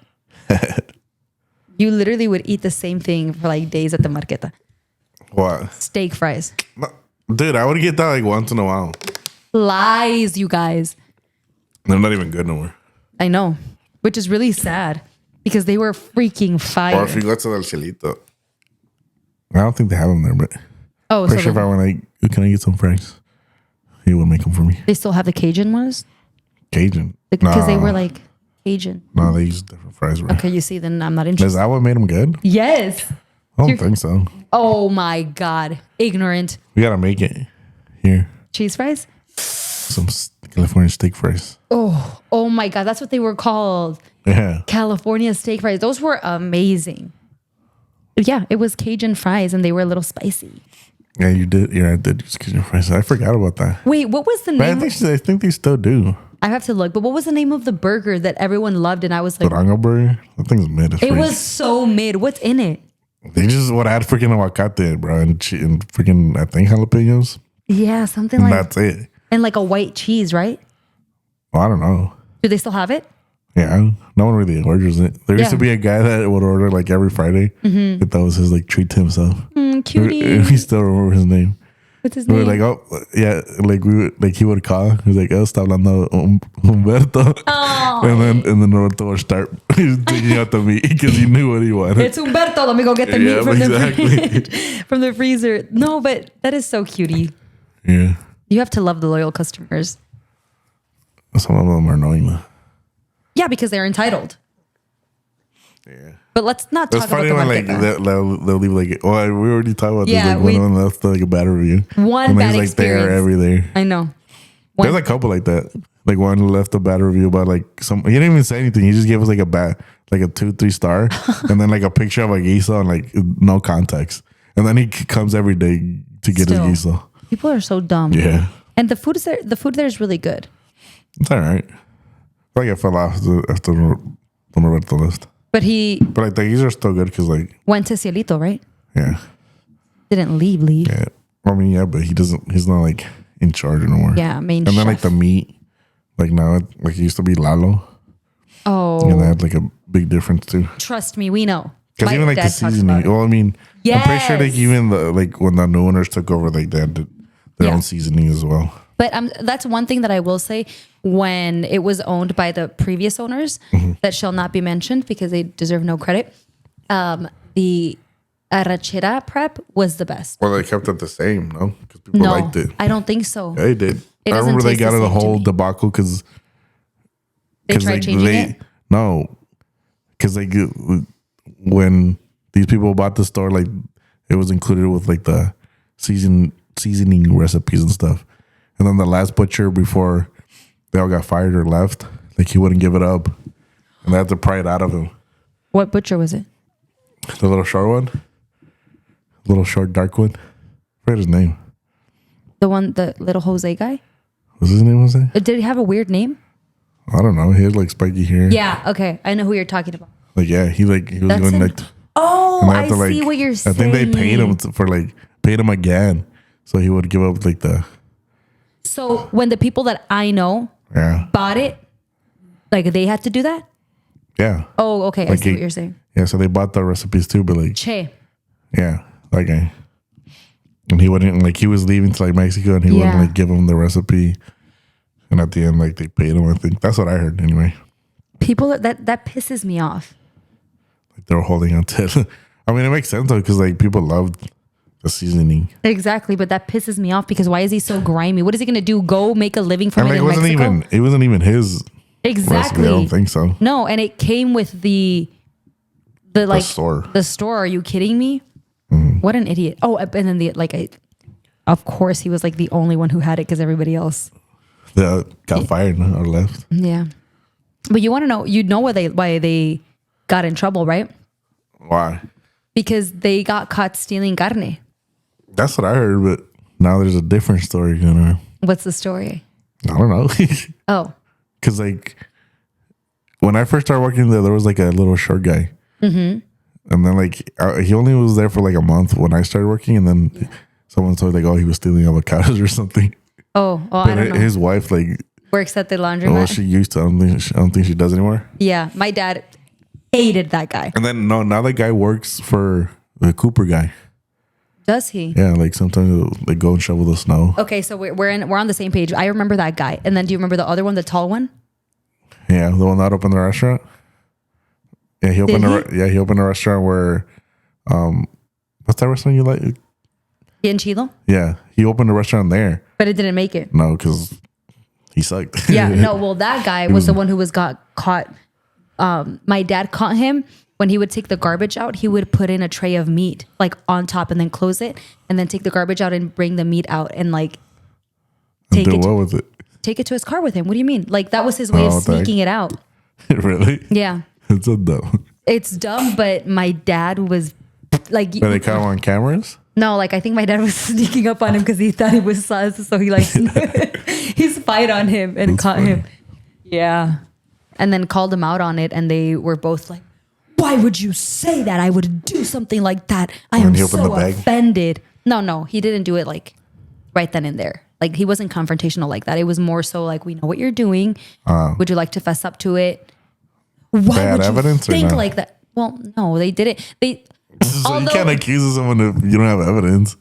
You literally would eat the same thing for like days at the marqueta. What? Steak fries. No, dude, I would get that like once in a while. Lies, you guys. They're not even good no more. I know, which is really sad because they were freaking fire. Or if you go to El Cielito. I don't think they have them there, but Oh, pretty so sure if I went like, can I get some fries? He would make them for me. they still have the Cajun ones? Cajun. Because they were like Cajun. No, they use different fries, bro. Okay, you see, then I'm not Is interested. that what made them good? Yes. I don't think so. Oh my God. Ignorant. We gotta make it here. Cheese fries? Some California steak fries. Oh my God. That's what they were called. Yeah. California steak fries. Those were amazing. Yeah, it was Cajun fries and they were a little spicy. Yeah, you did. Yeah, I did use Cajun fries. I forgot about that. Wait, what was the But name? I think they still do. I have to look, but what was the name of the burger that everyone loved? And I was like, Durango burger. That thing's mid. it was so mid. What's in it? They just would add freaking aguacate, bro, and freaking I think jalapenos. Yeah, something And like that's it. and like a white cheese, right? Well, I don't know. Do they still have it? Yeah, no one really orders it. There used to Yeah. be a guy that would order like every Friday. That was his like treat to himself. Cutie. We still remember his name. What's his We were name? like, oh yeah, like we would, like he would call. He was like, oh, está hablando Humberto, and then Roberto would start digging out the meat because he knew what he wanted. It's Humberto. Let me go get the meat from exactly. the fridge, from the freezer. No, but that is so cutie. Yeah, You have to love the loyal customers. some of them are annoying though. Yeah, because they're entitled. Yeah. But let's not That's talk about funny the when like marqueta. they'll leave like, well, we already talked about Yeah, this. Like one left like a bad review. One and bad there's, like experience. there every day. I know. There's a couple like that. Like one left a bad review about like some. He didn't even say anything. He just gave us like a 2-3 star, and then like a picture of a geisha and like no context. And then he comes every day to get Still. his geisha. People are so dumb. Yeah, And the food there is really good. it's all right. I feel like I fell off after the Roberto list, But he but like the geisha are still good because like went to Cielito, right? yeah, Didn't leave. yeah. I mean yeah, but he doesn't. He's not like in charge anymore. Yeah, main And then chef. like the meat, like now it used to be Lalo, and that had like a big difference too. Trust me, we know. Because My even like the dad talks about seasoning. it. Well, I mean, I'm pretty sure like Yes. even the like when the new owners took over, like they had their Yeah. own seasoning as well. But that's one thing that I will say. When it was owned by the previous owners, that shall not be mentioned because they deserve no credit. The arrachera prep was the best. Well, they kept it the same, no? Because people liked it. I don't think so. Yeah, they did. It I remember they doesn't got taste in the a same to whole me. debacle because They tried changing it. No, because when these people bought the store, like it was included with like the seasoning recipes and stuff. And then the last butcher before they all got fired or left, like he wouldn't give it up, and they had to pry it out of him. What butcher was it? The little short one, little short dark one. I forgot his name. The little Jose guy. What's his name? Was it? Did he have a weird name? I don't know. He had like spiky hair. Yeah. Okay, I know who you're talking about. Like he was That's going him? like. Oh, and they I had to, see what you're saying. I think they paid him paid him again, so he would give up like the. So when the people that I know bought it, like they had to do that. Yeah. Oh, okay. I see what you're saying. Yeah, so they bought the recipes too, but like. Che. Yeah, that guy. And he wouldn't he was leaving to like Mexico, and he wouldn't like give him the recipe. And at the end, like they paid him. I think that's what I heard anyway. People that pisses me off. Like they were holding on to it. I mean, it makes sense though, because like people loved the seasoning. Exactly, but that pisses me off because why is he so grimy? What is he gonna do? Go make a living from it in Mexico? It wasn't even his. Exactly. Recipe. I don't think so. No, and it came with the store. The store. Are you kidding me? What an idiot! Oh, and then of course he was like the only one who had it because everybody else got fired or left. Yeah, but you want to know? You know why they got in trouble, right? Why? Because they got caught stealing carne. That's what I heard, but now there's a different story going on. What's the story? I don't know. Oh, because like when I first started working there was like a little short guy. And then like he only was there for like a month when I started working, and then someone told like, oh, he was stealing avocados or something. Oh, but I don't know. His wife like works at the laundromat. Well, she used to. I don't think she does anymore. Yeah, my dad hated that guy. And then now that guy works for the Cooper guy. Does he? Yeah, like sometimes they go and shovel the snow. Okay, so we're on the same page. I remember that guy, and then do you remember the other one, the tall one? Yeah, the one that opened the restaurant. Yeah, he opened a restaurant where, what's that restaurant you like? In Chilo? Yeah, he opened a restaurant there. But it didn't make it. No, because he sucked. Yeah, no. Well, that guy was the one who got caught. My dad caught him when he would take the garbage out. He would put in a tray of meat like on top and then close it, and then take the garbage out and bring the meat out and like take it. What was it? Take it to his car with him. What do you mean? Like that was his way of sneaking it out. Really? Yeah. It's so dumb. It's dumb, but my dad was like. But they caught him on cameras? No, like I think my dad was sneaking up on him because he thought he was sus, so he like he spied on him and caught him. Yeah, and then called him out on it, and they were both like, "Why would you say that? I would do something like that. I am so offended." No, he didn't do it like right then and there. Like he wasn't confrontational like that. It was more so like, "We know what you're doing. Would you like to fess up to it?" Why would you think like that? Well, no, they did it. So you can't accuse someone if you don't have evidence.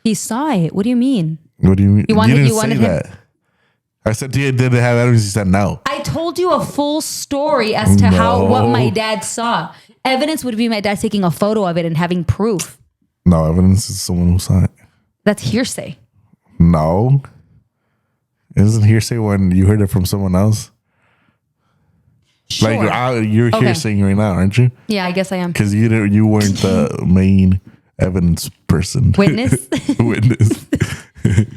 He saw it. What do you mean? What do you mean? You didn't say that. I said, did it have evidence? You said no. I told you a full story as to what my dad saw. Evidence would be my dad taking a photo of it and having proof. No, evidence is someone who saw it. That's hearsay. No. Isn't hearsay when you heard it from someone else? Sure. Like you're hearsaying right now, aren't you? Yeah, I guess I am. Because you weren't the main evidence person. Witness. Witness.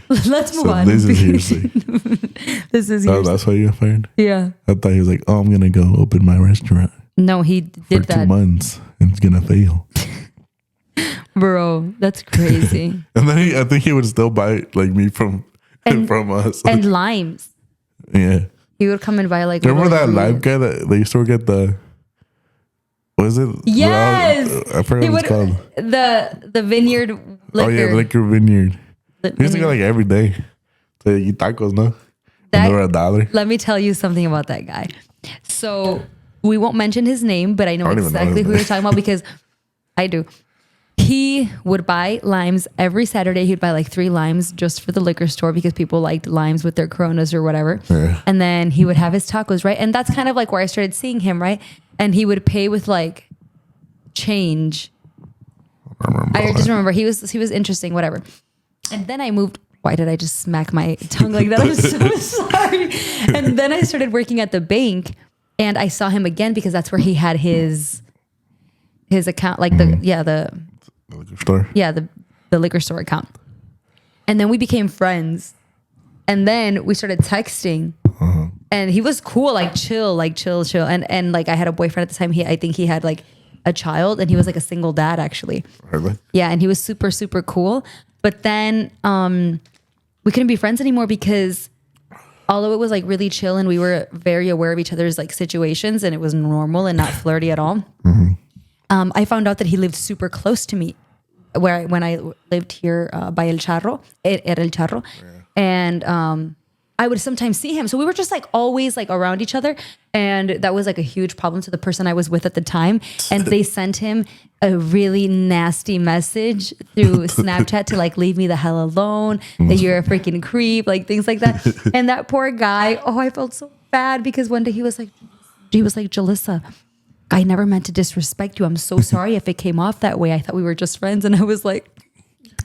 Let's move on. This is hearsay. This is hearsay. Oh, that's why you got fired? Yeah. I thought he was like, oh, I'm gonna go open my restaurant. No, he did for 2 months and it's gonna fail. Bro, that's crazy. And then I think he would still buy like me from us. And limes. Yeah. He would come and buy like. Remember that lime guy that they used to work at the. What is it? Yes. I forgot what it's called. The vineyard liquor. Oh yeah, liquor vineyard. He used to go like every day to eat tacos, no? And they were $1. Let me tell you something about that guy. So we won't mention his name, but I know exactly who you're talking about because I do. He would buy limes every Saturday. He'd buy like 3 limes just for the liquor store because people liked limes with their Coronas or whatever. Yeah. And then he would have his tacos, right? And that's kind of like where I started seeing him, right? And he would pay with like change. I just remember he was interesting, whatever. And then I moved. Why did I just smack my tongue like that? I'm so sorry. And then I started working at the bank, and I saw him again because that's where he had his account, like the liquor store. Yeah, the liquor store account. And then we became friends. And then we started texting. And he was cool, like chill. And like I had a boyfriend at the time. I think he had like a child, and he was like a single dad actually. Really? Yeah, and he was super, super cool. But then we couldn't be friends anymore because although it was like really chill and we were very aware of each other's like situations and it was normal and not flirty at all. I found out that he lived super close to me when I lived here by El Charro, era El Charro. Yeah. And I would sometimes see him. So we were just like always like around each other. And that was like a huge problem to the person I was with at the time. And they sent him a really nasty message through Snapchat to like, leave me the hell alone, that you're a freaking creep, like things like that. And that poor guy, I felt so bad because one day he was like, Julissa, I never meant to disrespect you. I'm so sorry if it came off that way. I thought we were just friends. And I was like,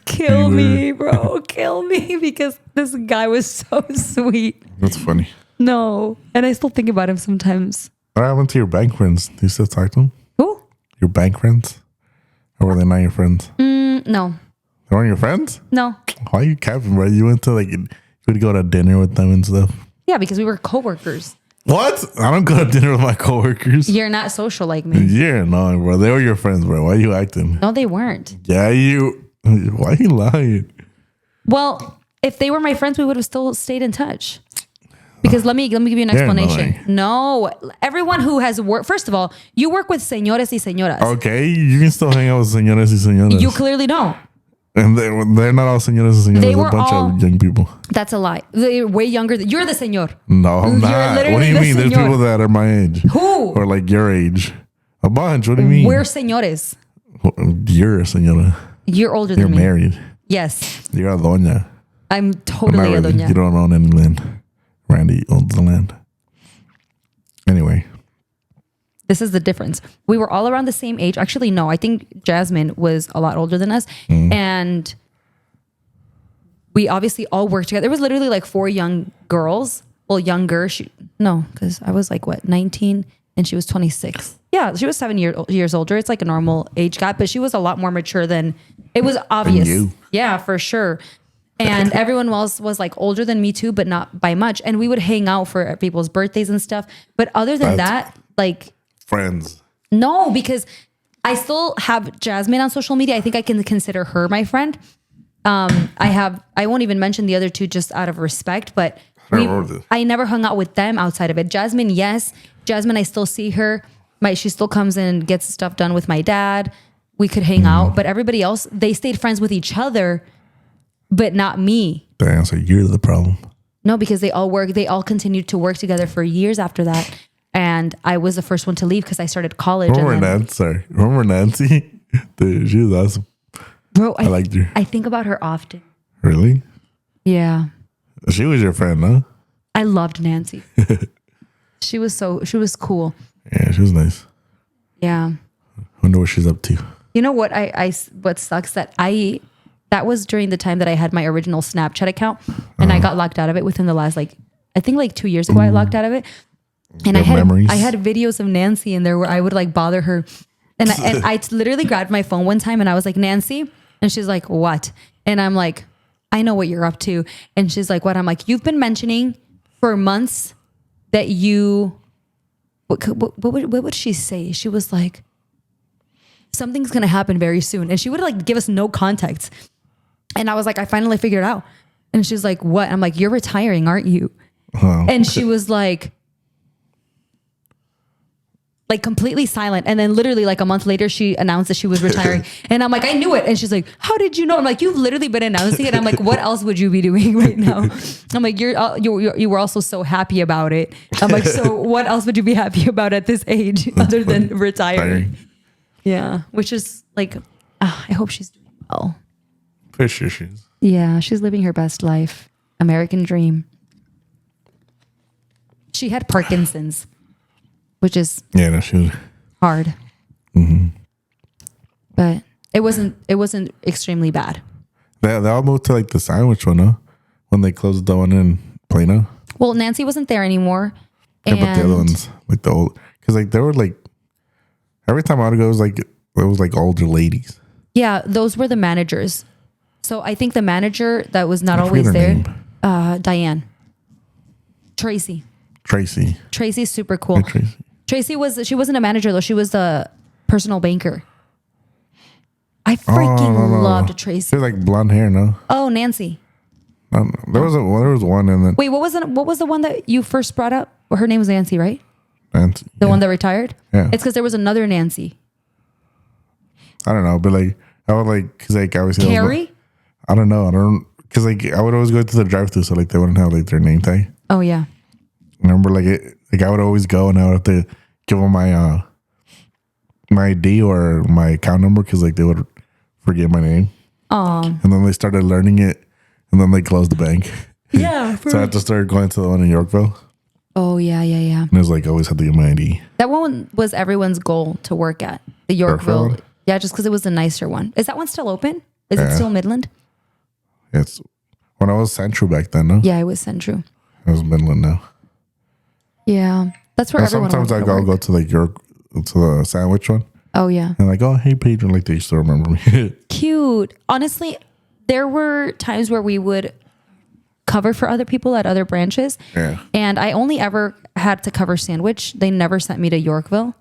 kill me, bro. Kill me, because this guy was so sweet. That's funny. No. And I still think about him sometimes. What happened to your bank friends? Do you still talk to them? Who? Your bank friends? Or were they not your friends? No. They weren't your friends? No. Why are you capping, bro? You went to like, you would go to dinner with them and stuff? Yeah, because we were coworkers. What? I don't go to dinner with my coworkers. You're not social like me. Yeah, no, bro. They were your friends, bro. Why are you acting? No, they weren't. Yeah, why are you lying? Well, if they were my friends, we would have still stayed in touch. Because let me give you an explanation. No, everyone who has worked, first of all, you work with señores y señoras. Okay, you can still hang out with señores y señoras. You clearly don't. And they're not all señores y señoras. They were a bunch of young people. That's a lie. They're way younger. You're the señor. No, I'm not. What do you mean? There's people that are my age. Who? Or like your age. A bunch. What do you mean? We're señores. You're a señora. You're older than me. You're married. Yes. You're a doña. I'm totally a doña. You don't own any land. Randy owns the land. Anyway. This is the difference. We were all around the same age. Actually, no. I think Jasmine was a lot older than us. And we obviously all worked together. There was literally like 4 young girls. Well, younger. Because I was like, 19? And she was 26. Yeah, she was 7 years older. It's like a normal age gap. But she was a lot more mature than... It was obvious. Than you. Yeah, for sure. And everyone else was like older than me too, but not by much. And we would hang out for people's birthdays and stuff. But other than that, like... Friends. No, because I still have Jasmine on social media. I think I can consider her my friend. I won't even mention the other 2 just out of respect, but I never hung out with them outside of it. Jasmine, yes. Jasmine, I still see her. She still comes in and gets stuff done with my dad. We could hang out, but everybody else, they stayed friends with each other, but not me. Damn, so you're the problem. No, because they all continued to work together for years after that. And I was the first one to leave because I started college. Remember Nancy? Dude, she was awesome. Bro, I liked her. I think about her often. Really? Yeah. She was your friend, huh? I loved Nancy. She was cool. Yeah, she was nice. Yeah. I wonder what she's up to. You know what? What sucks that was during the time that I had my original Snapchat account, and I got locked out of it within the last I think 2 years ago. I locked out of it, and I had videos of Nancy in there where I would like bother her, and I literally grabbed my phone one time and I was like, Nancy, and she's like, what? And I'm like, I know what you're up to, and she's like, what? I'm like, you've been mentioning for months that you. What would she say? She was like, something's going to happen very soon. And she would like give us no context. And I was like, I finally figured it out. And she's like, what? I'm like, you're retiring, aren't you? Oh. And she was like completely silent. And then literally like a month later, she announced that she was retiring. And I'm like, I knew it. And she's like, how did you know? I'm like, you've literally been announcing it. I'm like, what else would you be doing right now? I'm like, you were also so happy about it. I'm like, so what else would you be happy about at this age other than retiring? Yeah. Which is like I hope she's doing well. For sure she is. Yeah, she's living her best life. American dream. She had Parkinson's, which is Yeah, no, she was. hard. But it wasn't extremely bad. They all moved to like the sandwich one, no? When they closed the one in Plano. Well, Nancy wasn't there anymore. Yeah, but the other ones, like the old, because like they were like, every time I would go, it was like older ladies. Yeah, those were the managers. So I think the manager that was not I forget always her there, name. Diane. Tracy. Tracy's super cool. Hey, Tracy. She wasn't a manager though. She was the personal banker. I freaking loved She Tracy. had like blonde hair, no? Oh, Nancy. There was one, and then Wait, what was the one that you first brought up? Well, her name was Nancy, right? Nancy, The one that retired? Yeah. It's because there was another Nancy. I don't know, but like I would like because like obviously Carrie? I don't know, because like I would always go to the drive-thru, so like they wouldn't have like their name tag. Oh yeah. I remember like I would always go and I would have to give them my my ID or my account number because like they would forget my name. Oh. And then they started learning it, and then they closed the bank. Yeah. So I had to start going to the one in Yorkville. Oh yeah. And it was like always had to get my ID. That one was everyone's goal to work at. The Yorkville. one? Yeah, just because it was the nicer one. Is that one still open? Is it still Midland? It's when I was Central back then, no? Yeah, it was Central. I was Midland now. Yeah. That's where And everyone sometimes wanted I to go work. to like to the sandwich one. Oh yeah. And like, oh hey Pedro, like they still remember me. Cute. Honestly, there were times where we would cover for other people at other branches. Yeah. And I only ever had to cover sandwich. They never sent me to Yorkville.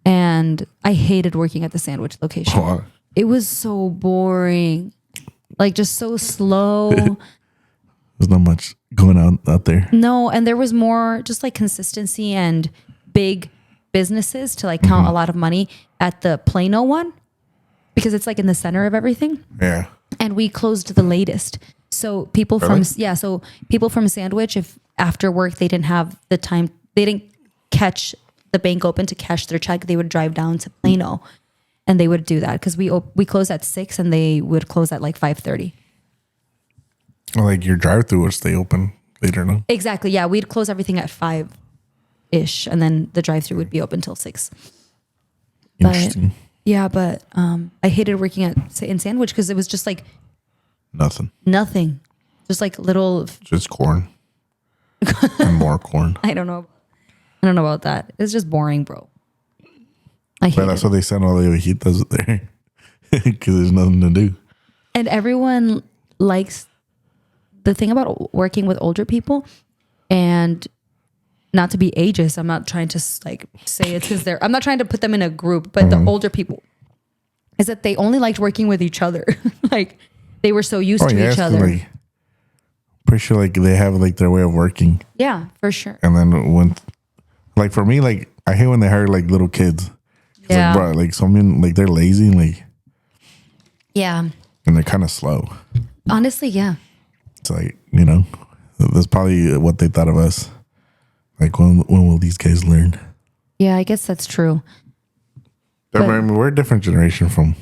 And I hated working at the sandwich location. Oh, It was so boring. Like just so slow. there's not much going on out there. No, and there was more just like consistency and big businesses to like count a lot of money at the Plano one because it's like in the center of everything. Yeah. And we closed the latest. So people so people from Sandwich, if after work they didn't have the time, they didn't catch the bank open to cash their check, they would drive down to Plano and they would do that because we closed at 6 and they would close at like 5:30. Well, like your drive-through would stay open later, no? Exactly. Yeah, we'd close everything at 5-ish, and then the drive-through would be open till 6. Interesting. Yeah, but I hated working in Sandwich because it was just like nothing, just like little. Just corn and more corn. I don't know about that. It's just boring, bro. I hate But that's it. what they send all the viejitas there because there's nothing to do. And everyone likes the thing about working with older people, and not to be ageist. I'm not trying to like say it's because I'm not trying to put them in a group, but the older people is that they only liked working with each other. Like they were so used to each other. Like, pretty sure like they have like their way of working. Yeah, for sure. And then when, like for me, like I hate when they hire like little kids. Yeah. Like, bro, like some like they're lazy and like Yeah. and they're kind of slow. Honestly, yeah. It's like, you know, that's probably what they thought of us. Like when will these guys learn? Yeah, I guess that's true. I mean, we're a different generation from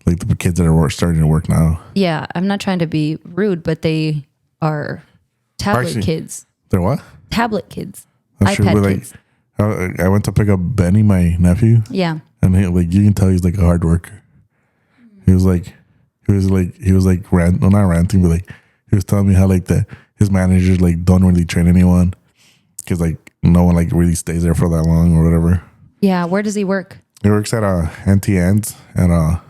like the kids that are starting to work now. Yeah, I'm not trying to be rude, but they are tablet Actually, kids. They're what? Tablet kids. That's true, iPad but like kids. I went to pick up Benny, my nephew. Yeah. And he, like you can tell he's like a hard worker. He was like not ranting, but like he was telling me how like his managers like don't really train anyone because like no one like really stays there for that long or whatever. Yeah. Where does he work? He works at NTN's and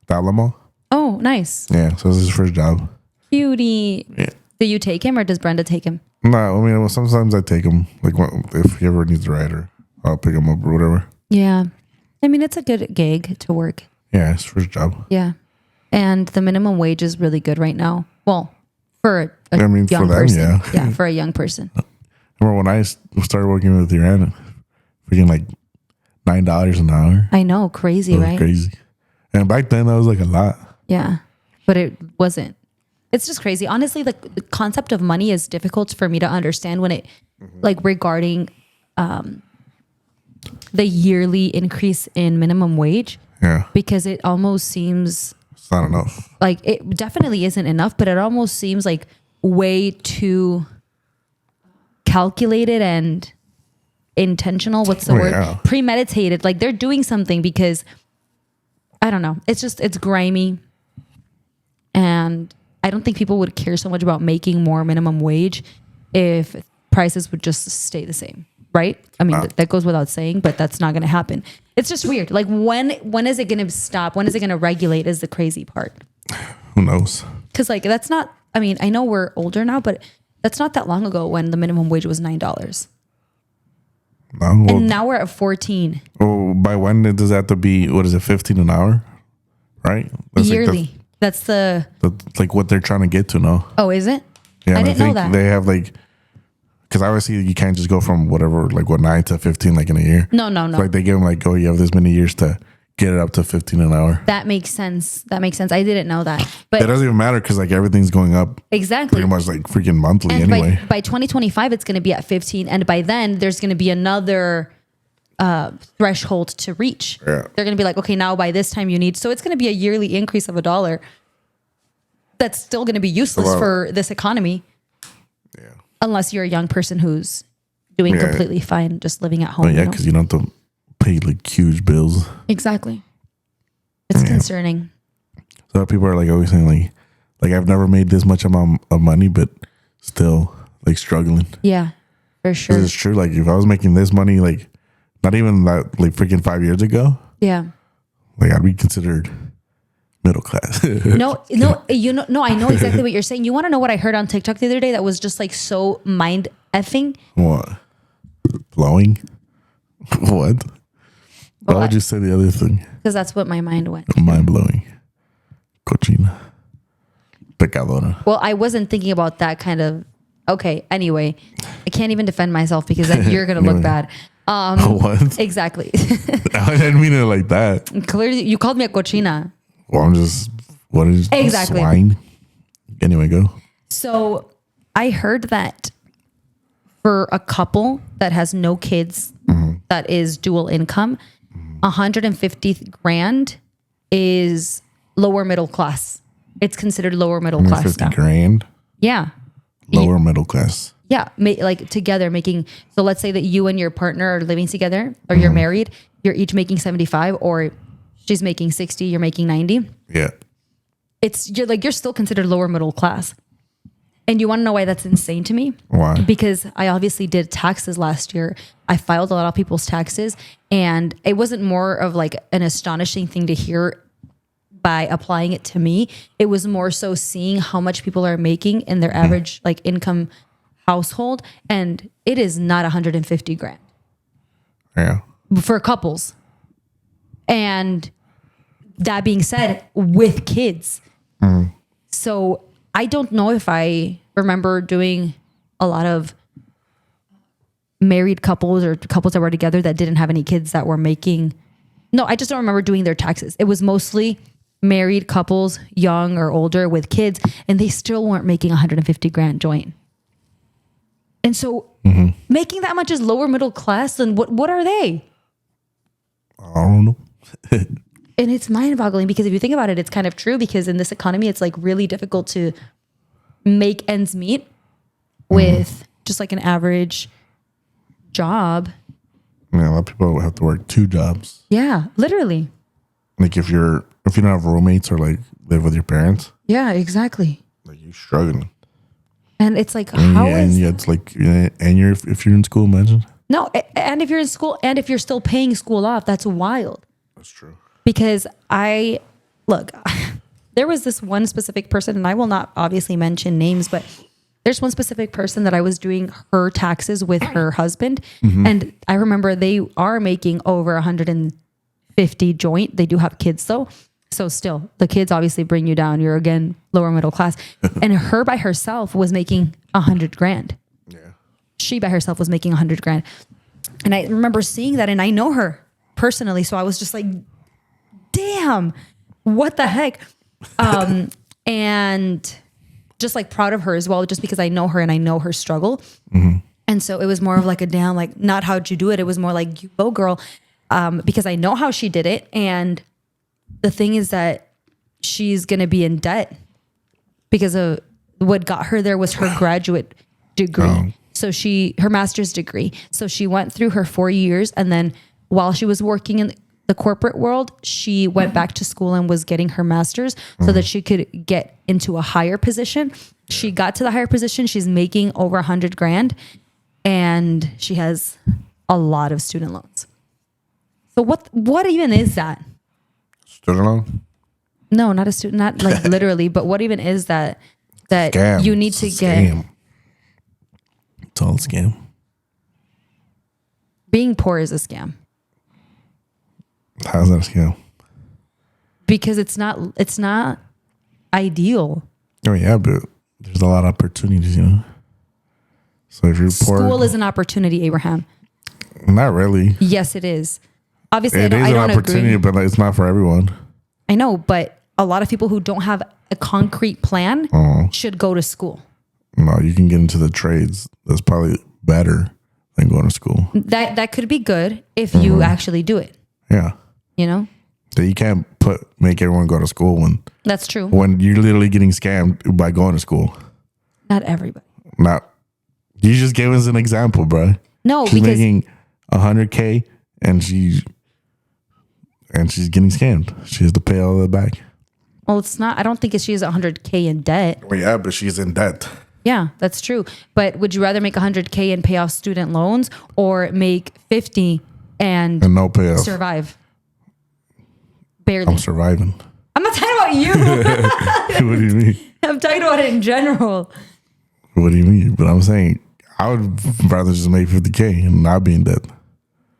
Dalamo. Oh, nice. Yeah, so this is his first job. Cutie. Yeah. Do you take him or does Brenda take him? No, I mean well, sometimes I take him like if he ever needs a ride or I'll pick him up or whatever. Yeah. I mean, it's a good gig to work. Yeah, it's first job. Yeah. And the minimum wage is really good right now. Well, for a young for them, person. yeah. Yeah, for a young person. Remember when I started working with your aunt, freaking like $9 an hour. I know, crazy, That was right? crazy. And back then that was like a lot. Yeah. But it wasn't. It's just crazy. Honestly, the concept of money is difficult for me to understand when it like regarding the yearly increase in minimum wage. Yeah. because it almost seems It's not enough. like it definitely isn't enough, but it almost seems like way too calculated and intentional. What's the word? Yeah. Premeditated. Like they're doing something because I don't know. It's grimy. And I don't think people would care so much about making more minimum wage if prices would just stay the same. Right? I mean, that goes without saying, but that's not going to happen. It's just weird. Like when is it going to stop? When is it going to regulate is the crazy part. Who knows? Because like, that's not, I mean, I know we're older now, but that's not that long ago when the minimum wage was $9. No, well, And now we're at 14 oh, by when does that have to be? What is it? 15 an hour, right? That's yearly. Like That's the, like what they're trying to get to now. oh, is it? Yeah, I and didn't know think that. they have like, because obviously you can't just go from whatever, like what 9 to 15 like in a year. No. So like they give them like, oh, you have this many years to get it up to 15 an hour. That makes sense. I didn't know that. It But doesn't even matter because like everything's going up exactly. pretty much like freaking monthly And anyway. by 2025, it's going to be at 15. And by then, there's going to be another threshold to reach. Yeah. They're going to be like, okay, now by this time you need. So it's going to be a yearly increase of $1. That's still going to be useless Wow. for this economy. Yeah. Unless you're a young person who's doing Yeah. completely fine, just living at home. But yeah, you know? because you don't have to pay like huge bills. Exactly. It's concerning. So people are like always saying like I've never made this much amount of money, but still like struggling. Yeah, for 'Cause sure. it's true. Like if I was making this money, like not even that like freaking 5 years ago, Yeah. like I'd be considered middle class. No, I know exactly what you're saying. You want to know what I heard on TikTok the other day that was just like so mind effing? What? Blowing? What? Why Well, would you say the other thing? Because that's what my mind went. Mind blowing. Cochina. Pecadora. Well, I wasn't thinking about that kind of. Okay. Anyway, I can't even defend myself because then you're gonna look bad. What? Exactly. I didn't mean it like that. Clearly, you called me a cochina. Well, I'm just, what is Exactly. swine? Anyway, go. So I heard that for a couple that has no kids, that is dual income, 150 grand is lower middle class. It's considered lower middle class 50 now. grand. Yeah. Lower middle class. Yeah. Like together making, so let's say that you and your partner are living together or you're married, you're each making 75 or she's making 60, you're making 90. Yeah. You're still considered lower middle class. And you want to know why that's insane to me? Why? Because I obviously did taxes last year. I filed a lot of people's taxes and it wasn't more of like an astonishing thing to hear by applying it to me. It was more so seeing how much people are making in their average like income household. And it is not 150 grand Yeah. for couples. And that being said, with kids. So I don't know if I remember doing a lot of married couples or couples that were together that didn't have any kids that were making. No, I just don't remember doing their taxes. It was mostly married couples, young or older with kids, and they still weren't making 150 grand joint. And so making that much is lower middle class, then what are they? I don't know. And it's mind-boggling because if you think about it, it's kind of true because in this economy, it's like really difficult to make ends meet with just like an average job. Yeah, a lot of people have to work 2 jobs. Yeah, literally. Like if you don't have roommates or like live with your parents, Yeah, exactly. like you're struggling. And it's like, And how yeah, is... and yeah, it's like, and you're if you're in school, imagine. No, and if you're in school and if you're still paying school off, that's wild. That's true. Because there was this one specific person, and I will not obviously mention names, but there's one specific person that I was doing her taxes with her husband. And I remember they are making over 150 joint. They do have kids though. So still, the kids obviously bring you down. You're again, lower middle class. And her by herself was making 100 grand. Yeah. She by herself was making 100 grand. And I remember seeing that, and I know her personally. So I was just like, damn, what the heck? And just like proud of her as well, just because I know her and I know her struggle. And so it was more of like a damn, like not how'd you do it? It was more like, you go girl. Because I know how she did it. And the thing is that she's going to be in debt because of what got her there was her graduate degree. Oh. So her master's degree. So she went through her 4 years, and then while she was working in the corporate world, she went back to school and was getting her master's so that she could get into a higher position. She got to the higher position. She's making over $100,000, and she has a lot of student loans. So what even is that? Student loan? No, not a student, not like literally, but what even is that Scam. you need to get? Scam. It's all a scam. Being poor is a scam How's that a scam? because it's not ideal. Oh yeah, but there's a lot of opportunities, So if you're poor, School is an opportunity, Abraham. not really. Yes, it is. Obviously, It I is an don't opportunity, agree. but like, it's not for everyone. I know, but a lot of people who don't have a concrete plan should go to school. No, you can get into the trades. That's probably better than going to school. That could be good if you actually do it. Yeah. So you can't make everyone go to school That's true. when you're literally getting scammed by going to school. Not everybody. You just gave us an example, bro. No, She's because making $100K and she's getting scammed. She has to pay all of it back. well, it's not. I don't think she has $100K in debt. Well, yeah, but she's in debt. Yeah, that's true. But would you rather make $100K and pay off student loans, or make 50 and No payoff. survive? Barely. I'm surviving. I'm not talking about you. What do you mean? I'm talking about it in general. What do you mean? But I'm saying I would rather just make 50K and not be in debt.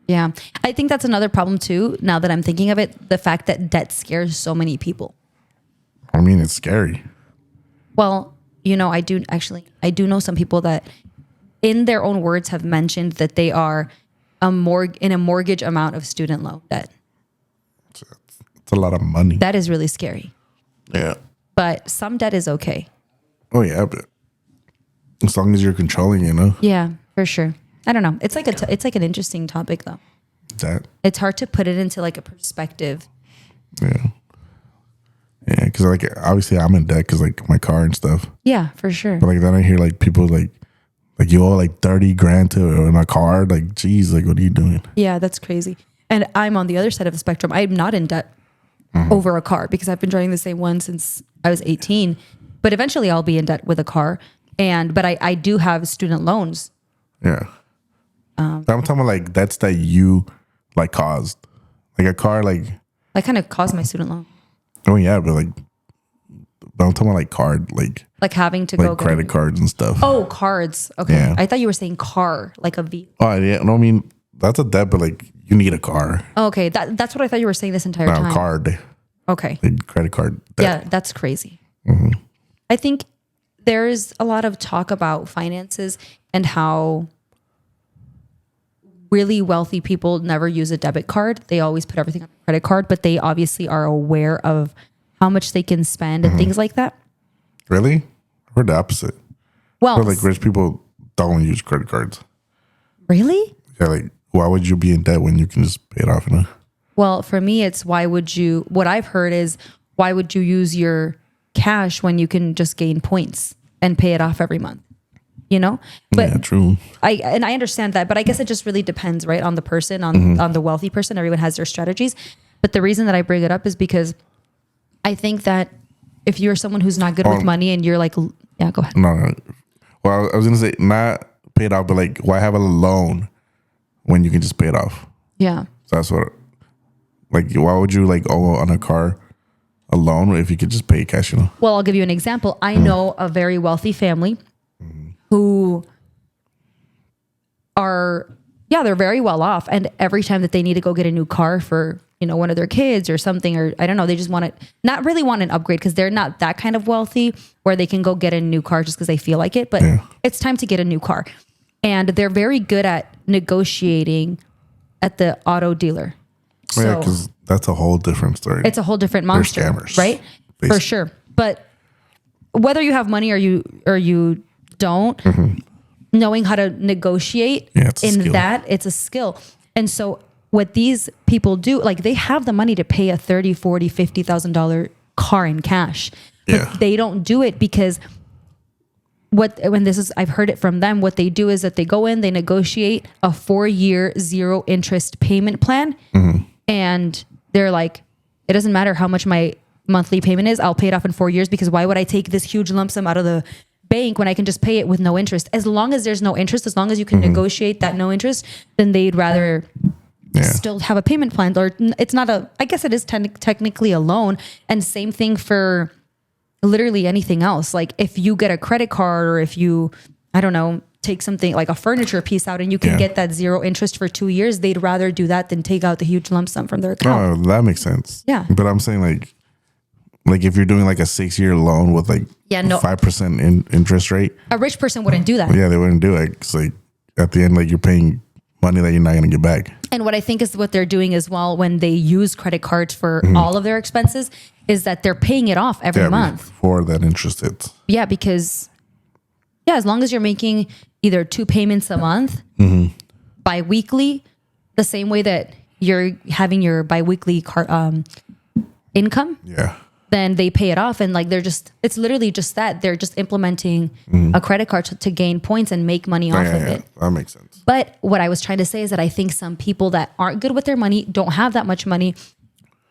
Yeah. I think that's another problem too. Now that I'm thinking of it, the fact that debt scares so many people. I mean, it's scary. Well, I do know some people that in their own words have mentioned that they are in a mortgage amount of student loan debt. It's a lot of money. That is really scary. Yeah. But some debt is okay. Oh, yeah, but as long as you're controlling, Yeah, for sure. I don't know. It's like it's like an interesting topic though. that. It's hard to put it into like a perspective. Yeah. Yeah, because like obviously I'm in debt because like my car and stuff. Yeah, for sure. But like then I hear like people like you owe like 30 grand to a car. Like, geez, like what are you doing? Yeah, that's crazy. And I'm on the other side of the spectrum. I'm not in debt over a car because I've been driving the same one since I was 18. But eventually I'll be in debt with a car. But I do have student loans. Yeah. I'm talking about like debts that you like caused. Like a car, like I kind of caused my student loan. oh yeah, but I'm talking about like card, like Having to go like credit cards and stuff. Oh, cards. Okay. Yeah. I thought you were saying car, like a V. Oh yeah, no, I mean that's a debt, but like you need a car. Oh, okay. That's what I thought you were saying this entire Not time. a card, Okay. like credit card. Debt. Yeah, that's crazy. I think there's a lot of talk about finances and how really wealthy people never use a debit card. They always put everything on a credit card, but they obviously are aware of how much they can spend and things like that. Really? We're the opposite. Well, Or like rich people don't use credit cards. really? Yeah, like why would you be in debt when you can just pay it off? Well, for me, it's what I've heard is why would you use your cash when you can just gain points and pay it off every month? But yeah, true. I understand that, but I guess it just really depends, right, on the person, on the wealthy person. Everyone has their strategies. But the reason that I bring it up is because I think that if you're someone who's not good with money and you're like, yeah, go ahead. No. Well, I was gonna say not pay it off, but like why have a loan when you can just pay it off? Yeah. So that's what. Like, why would you like owe on a car a loan if you could just pay cash? Well, I'll give you an example. I know a very wealthy family who are, they're very well off. And every time that they need to go get a new car for, one of their kids or something, or I don't know, they just not really want an upgrade because they're not that kind of wealthy where they can go get a new car just because they feel like it. But it's time to get a new car. And they're very good at negotiating at the auto dealer. Oh, yeah, because that's a whole different story. It's a whole different monster, scammers, right? basically. For sure. But whether you have money or you don't, knowing how to negotiate Yeah, it's a skill. it's a skill. And so what these people do, like they have the money to pay a $30, $40, $50,000 car in cash, but they don't do it because I've heard it from them. What they do is that they go in, they negotiate a 4-year 0 interest payment plan. And they're like, it doesn't matter how much my monthly payment is. I'll pay it off in 4 years, because why would I take this huge lump sum out of the bank when I can just pay it with no interest? As long as there's no interest, as long as you can negotiate that no interest, then they'd rather still have a payment plan. Or it's not I guess it is technically a loan. And same thing for literally anything else. Like if you get a credit card, or if you, I don't know, take something like a furniture piece out and you can get that 0 interest for 2 years, they'd rather do that than take out the huge lump sum from their account. Oh, that makes sense. Yeah. But I'm saying like if you're doing like a 6-year loan with like 5% interest rate, a rich person wouldn't do that. Yeah, they wouldn't do it. It's like at the end, like you're paying money that you're not going to get back. And what I think is what they're doing as well when they use credit cards for all of their expenses is that they're paying it off every month. For that interest hits. Yeah, because as long as you're making either 2 payments a month, bi-weekly, the same way that you're having your bi-weekly income, then they pay it off. And like it's literally just that. They're just implementing a credit card to gain points and make money off of it. That makes sense. But what I was trying to say is that I think some people that aren't good with their money, don't have that much money,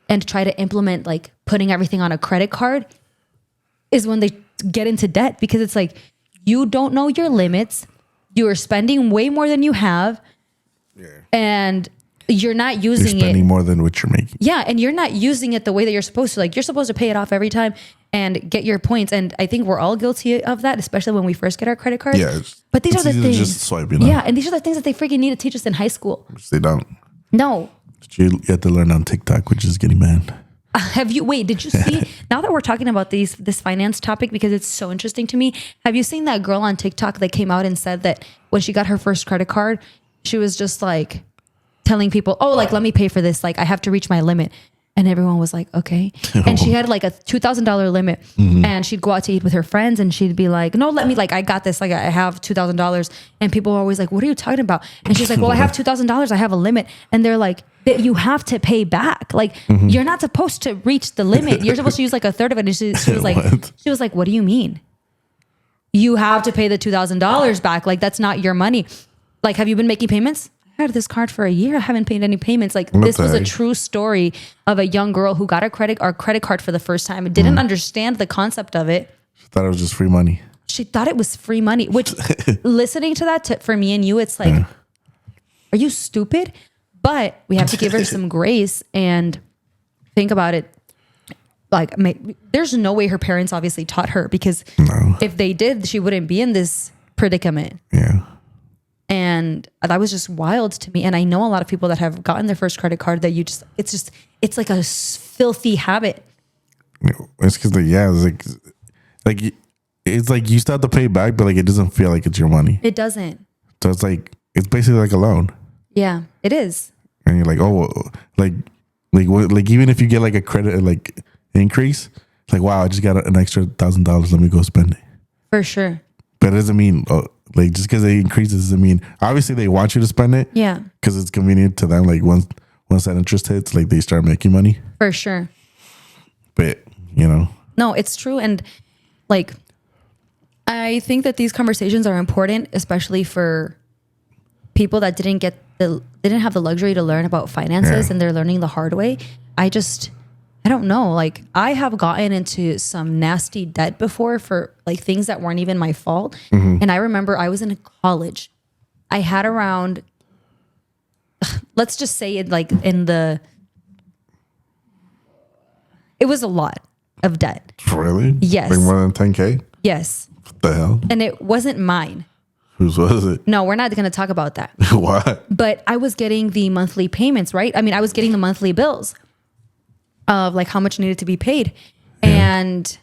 and try to implement like putting everything on a credit card is when they get into debt, because it's like, you don't know your limits. You are spending way more than you have. And you're not using spending more than what you're making. Yeah. And you're not using it the way that you're supposed to. Like you're supposed to pay it off every time and get your points. And I think we're all guilty of that, especially when we first get our credit cards. Yeah. But these are the things. Just swipe, you know? Yeah. And these are the things that they freaking need to teach us in high school. Which they don't. No. You have to learn on TikTok, which is getting mad. Did you see, now that we're talking about this finance topic, because it's so interesting to me, have you seen that girl on TikTok that came out and said that when she got her first credit card, she was just like telling people, oh, like, let me pay for this. Like I have to reach my limit. And everyone was like, okay. And she had like a $2,000 limit, and she'd go out to eat with her friends and she'd be like, no, let me, like, I got this. Like I have $2,000. And people were always like, what are you talking about? And she's like, well, I have $2,000. I have a limit. And they're like, that you have to pay back. Like you're not supposed to reach the limit. You're supposed to use like a third of it. And she was like, what do you mean? You have to pay the $2,000 back. Like that's not your money. Like, have you been making payments? I had this card for a year. I haven't paid any payments. Like this was a true story of a young girl who got a credit card for the first time and didn't understand the concept of it. She thought it was just free money. She thought it was free money, which listening to that for me and you, it's like, are you stupid? But we have to give her some grace and think about it. Like there's no way her parents obviously taught her, because if they did, she wouldn't be in this predicament. Yeah. And that was just wild to me. And I know a lot of people that have gotten their first credit card that it's like a filthy habit. It's because it's like you still have to pay back, but like it doesn't feel like it's your money. It doesn't. So it's like, it's basically like a loan. Yeah, it is. And you're like, oh, like even if you get like a credit like increase, it's like, wow, I just got an extra $1,000. Let me go spend it. For sure. But it doesn't mean like just because they increase it doesn't mean, obviously they want you to spend it. Yeah. Because it's convenient to them. Like once that interest hits, like they start making money. For sure. But no, it's true. And like, I think that these conversations are important, especially for people that didn't have the luxury to learn about finances and they're learning the hard way. I don't know. Like I have gotten into some nasty debt before for like things that weren't even my fault. And I remember I was in college. I had around, let's just say it like it was a lot of debt. Really? Yes. Like more than 10K? Yes. What the hell? And it wasn't mine. Whose was it? No, we're not going to talk about that. Why? But I was getting the monthly payments, right? I mean, I was getting the monthly bills of like how much needed to be paid. And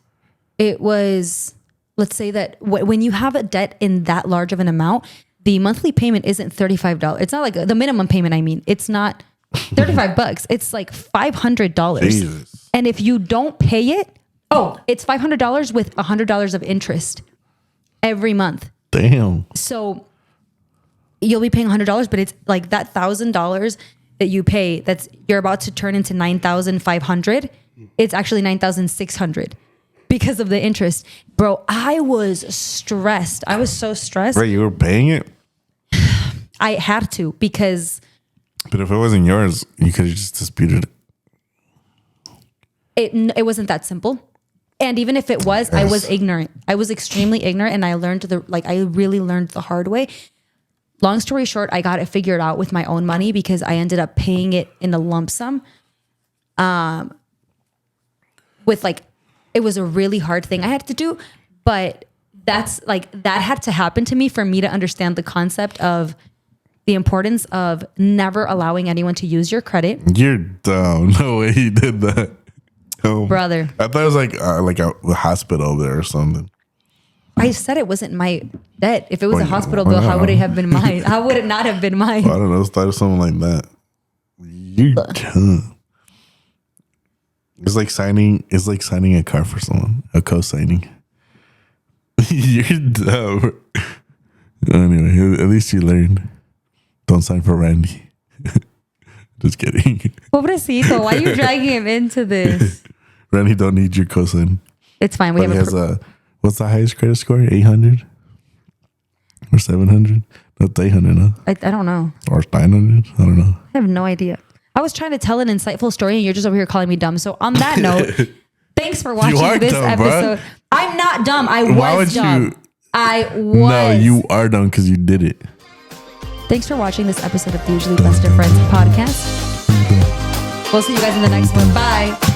it was, let's say that when you have a debt in that large of an amount, the monthly payment isn't $35. It's not like the minimum payment. I mean, it's not $35. It's like $500. Jesus. And if you don't pay it, it's $500 with $100 of interest every month. Damn. So you'll be paying $100, but it's like that $1,000 that you pay, you're about to turn into 9,500. It's actually 9,600 because of the interest. Bro, I was stressed. I was so stressed. Right, you were paying it? I had to because... But if it wasn't yours, you could have just disputed it. It wasn't that simple. And even if it was, I was ignorant. I was extremely ignorant, and I really learned the hard way. Long story short, I got it figured out with my own money because I ended up paying it in a lump sum. It was a really hard thing I had to do, but that had to happen to me for me to understand the concept of the importance of never allowing anyone to use your credit. You're dumb. No way he did that. Brother. I thought it was like a hospital there or something. I said it wasn't my debt. If it was a hospital bill, how would it have been mine? How would it not have been mine? I don't know. Start with something like that. You're dumb. It's like signing a car for someone. A co-signing. You're dumb. Anyway, at least you learned. Don't sign for Randy. Just kidding. Pobrecito, why are you dragging him into this? Randy don't need your co-sign. It's fine. He has what's the highest credit score? 800 or 700? Not 800, no? I don't know. Or 900? I don't know. I have no idea. I was trying to tell an insightful story, and you're just over here calling me dumb. So on that note, thanks for watching this episode. Bro. I'm not dumb. I was dumb. I was. No, you are dumb because you did it. Thanks for watching this episode of the Usually Best of Friends podcast. We'll see you guys in the next one. Bye.